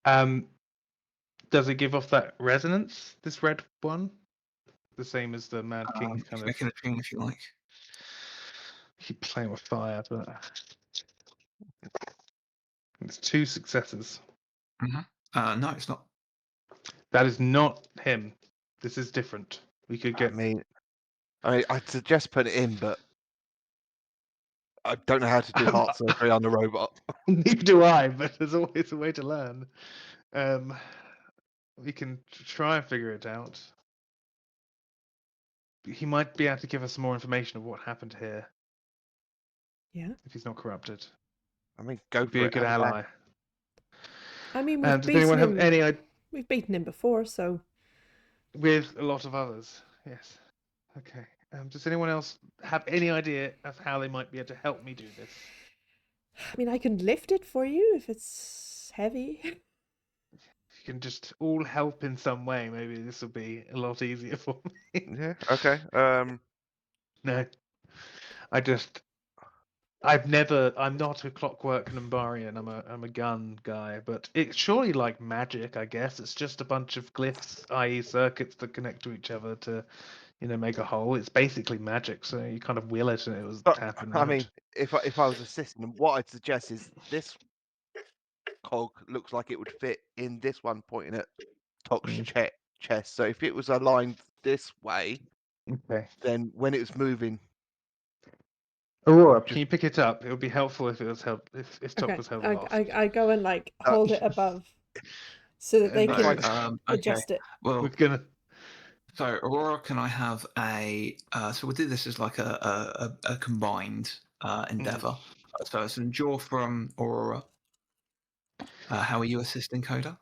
Does it give off that resonance? This red one, the same as the Mad King's kind of. Make a thing if you like. Keep playing with fire, but it's 2 successes. No, it's not. That is not him. This is different. We could get. I mean, I mean, I'd suggest put it in, but I don't know how to do heart surgery on the robot. Neither do I, but there's always a way to learn. We can try and figure it out. He might be able to give us some more information of what happened here. Yeah. If he's not corrupted. I mean, go Be for a it. good have a ally. I mean, we've Does anyone have beaten any him. idea? We've beaten him before, so With a lot of others, yes. Okay. Does anyone else have any idea of how they might be able to help me do this? I mean, I can lift it for you if it's heavy. If you can just all help in some way, maybe this will be a lot easier for me. Yeah. Okay. No, I'm not a clockwork Numbarian. I'm a gun guy, but it's surely like magic, I guess. It's just a bunch of glyphs, i.e., circuits that connect to each other to, make a whole. It's basically magic, so you kind of will it and it was But, happen. I Right? mean, if I was assisting them, what I'd suggest is this cog looks like it would fit in this one pointing at Tok's chest. So if it was aligned this way, Okay. then when it was moving, Aurora, can you pick it up? It would be helpful if it was if Tok Okay, was held I, aloft. I go and like hold it above so that they And can Okay. adjust it. Well, We're gonna. so Aurora, can I have a? So we'll do this as like a combined endeavor. So it's an endure from Aurora. How are you assisting Coda?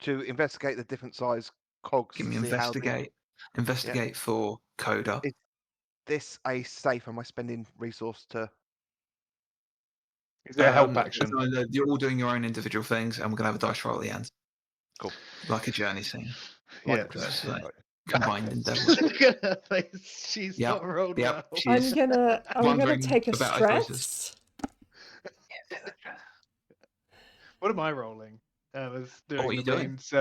to investigate the different size cogs Give to me see how investigate for Coda. Is this a safe? Am I spending resource to? Is there a help action? So you're all doing your own individual things, and we're gonna have a dice roll at the end. Cool. Like a journey scene. Yeah. Just Right. combined endeavor. Look at her face. She's Yep, not rolled yep, well. she's I'm gonna wondering take a about her choices. stress. What am I rolling? As doing What are you the doing? mains,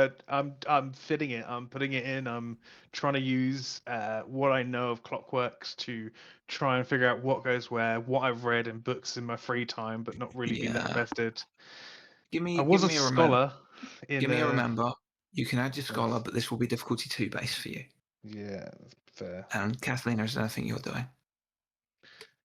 I'm fitting it. I'm putting it in. I'm trying to use what I know of clockworks to try and figure out what goes where. What I've read in books in my free time, but not really been that Yeah. invested. Give me I was a a scholar. Give me a remember. You can add your scholar, Yes. but this will be difficulty 2 base for you. Yeah, that's fair. And Catalina, is there anything you're doing?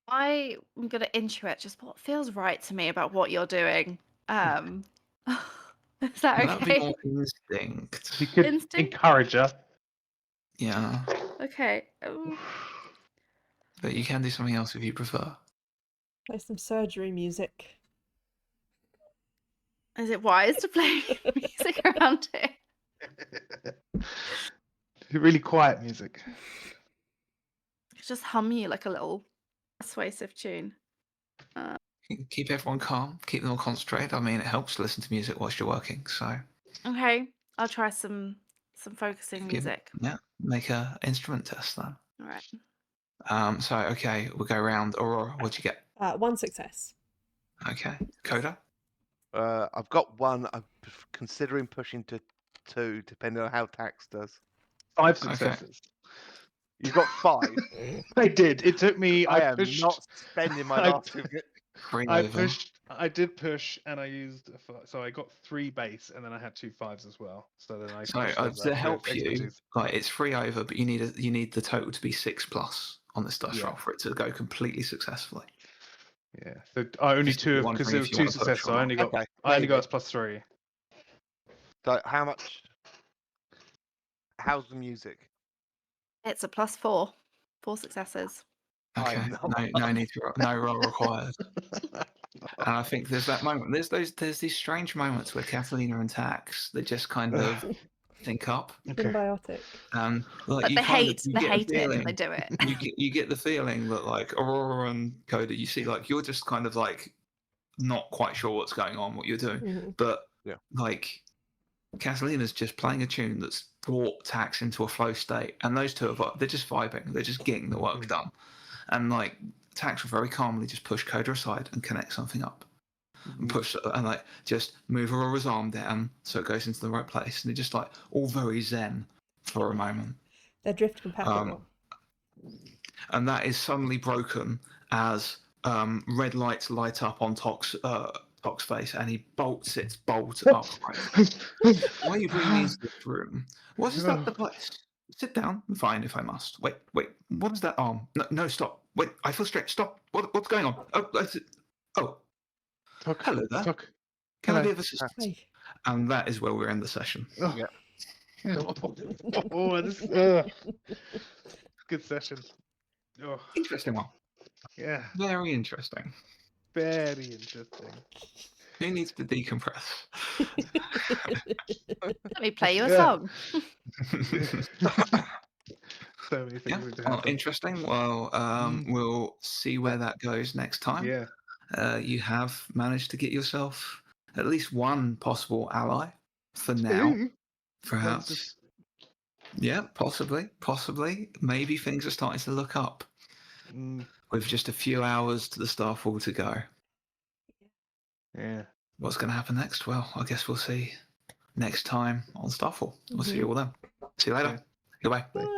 I am gonna intuit just what feels right to me about what you're doing. Is that Well, that would be okay? more instinct. You could Instinct? encourage her. Yeah, Okay. but you can do something else if you prefer. Play some surgery music. Is it wise to play music around here? Really quiet music. Just hum you like a little persuasive tune. Keep everyone calm. Keep them all concentrated. I mean, it helps to listen to music whilst you're working. So Okay, I'll try some focusing give- music. yeah, make a instrument test then. All right. So okay, we'll go around. Aurora, what'd you get? 1 success. Okay, Coda. I've got one. I'm considering pushing to 2, depending on how tax does. 5 successes. You've got 5. I did. It took me. I am pushed. not spending my I- last 2. Free I over. pushed. I did push, and I used. So I got 3 base, and then I had 2 5s as well. So then I. So pushed those to up help with you, expertise. like it's free over, but you need the total to be 6+ on this dice Yeah. roll for it to go completely successfully. Yeah. So I only Just if you're 2 because wondering there if was you 2 wanna push successes. or So I not. only got. Okay, I only got maybe. us +3. So how much? How's the music? It's a +4. 4 successes. I Okay, am not. no need to no roll required. And I think there's that moment. There's these strange moments where Catalina and Tax they just kind of sync up. Okay. Symbiotic. Like But you they kind hate of, you they get the hate it when they feeling, do it. you get the feeling that like Aurora and Coda, you see like you're just kind of like not quite sure what's going on, what you're doing, Mhm. but Yeah. like Catalina's just playing a tune that's brought Tax into a flow state, and those two they're just vibing, they're just getting the work done, and like Tax will very calmly just push Coda aside and connect something up. And push and like just move Aurora's arm down so it goes into the right place, and they're just like all very zen for a moment. They're drift compatible. And that is suddenly broken as red lights light up on Tok's face, and he sits bolt upright. Why are you bringing me into this room? What is that the place? Sit down and find if I must. Wait. What is that arm? No, stop. Wait, I feel straight. Stop. What's going on? Oh, that's it. Oh, Tuck. hello there. Tuck. Can I be Hello. of assistance? Hi. And that is where we're in the session. Oh, Yeah. oh this good session. Oh, Interesting one. yeah. Very interesting. Very interesting. Who needs to decompress? Let me play you a Yeah. song. So many things Yeah. need to Well, happen. interesting. Well, we'll see where that goes next time. Yeah. You have managed to get yourself at least one possible ally for now. Ooh, Perhaps. just- Yeah, possibly. Maybe things are starting to look up Mm, with just a few hours to the Starfall to go. yeah. What's going to happen next? Well, I guess we'll see next time on Starfall. We'll see you all then. See you later. Okay. Goodbye. Bye.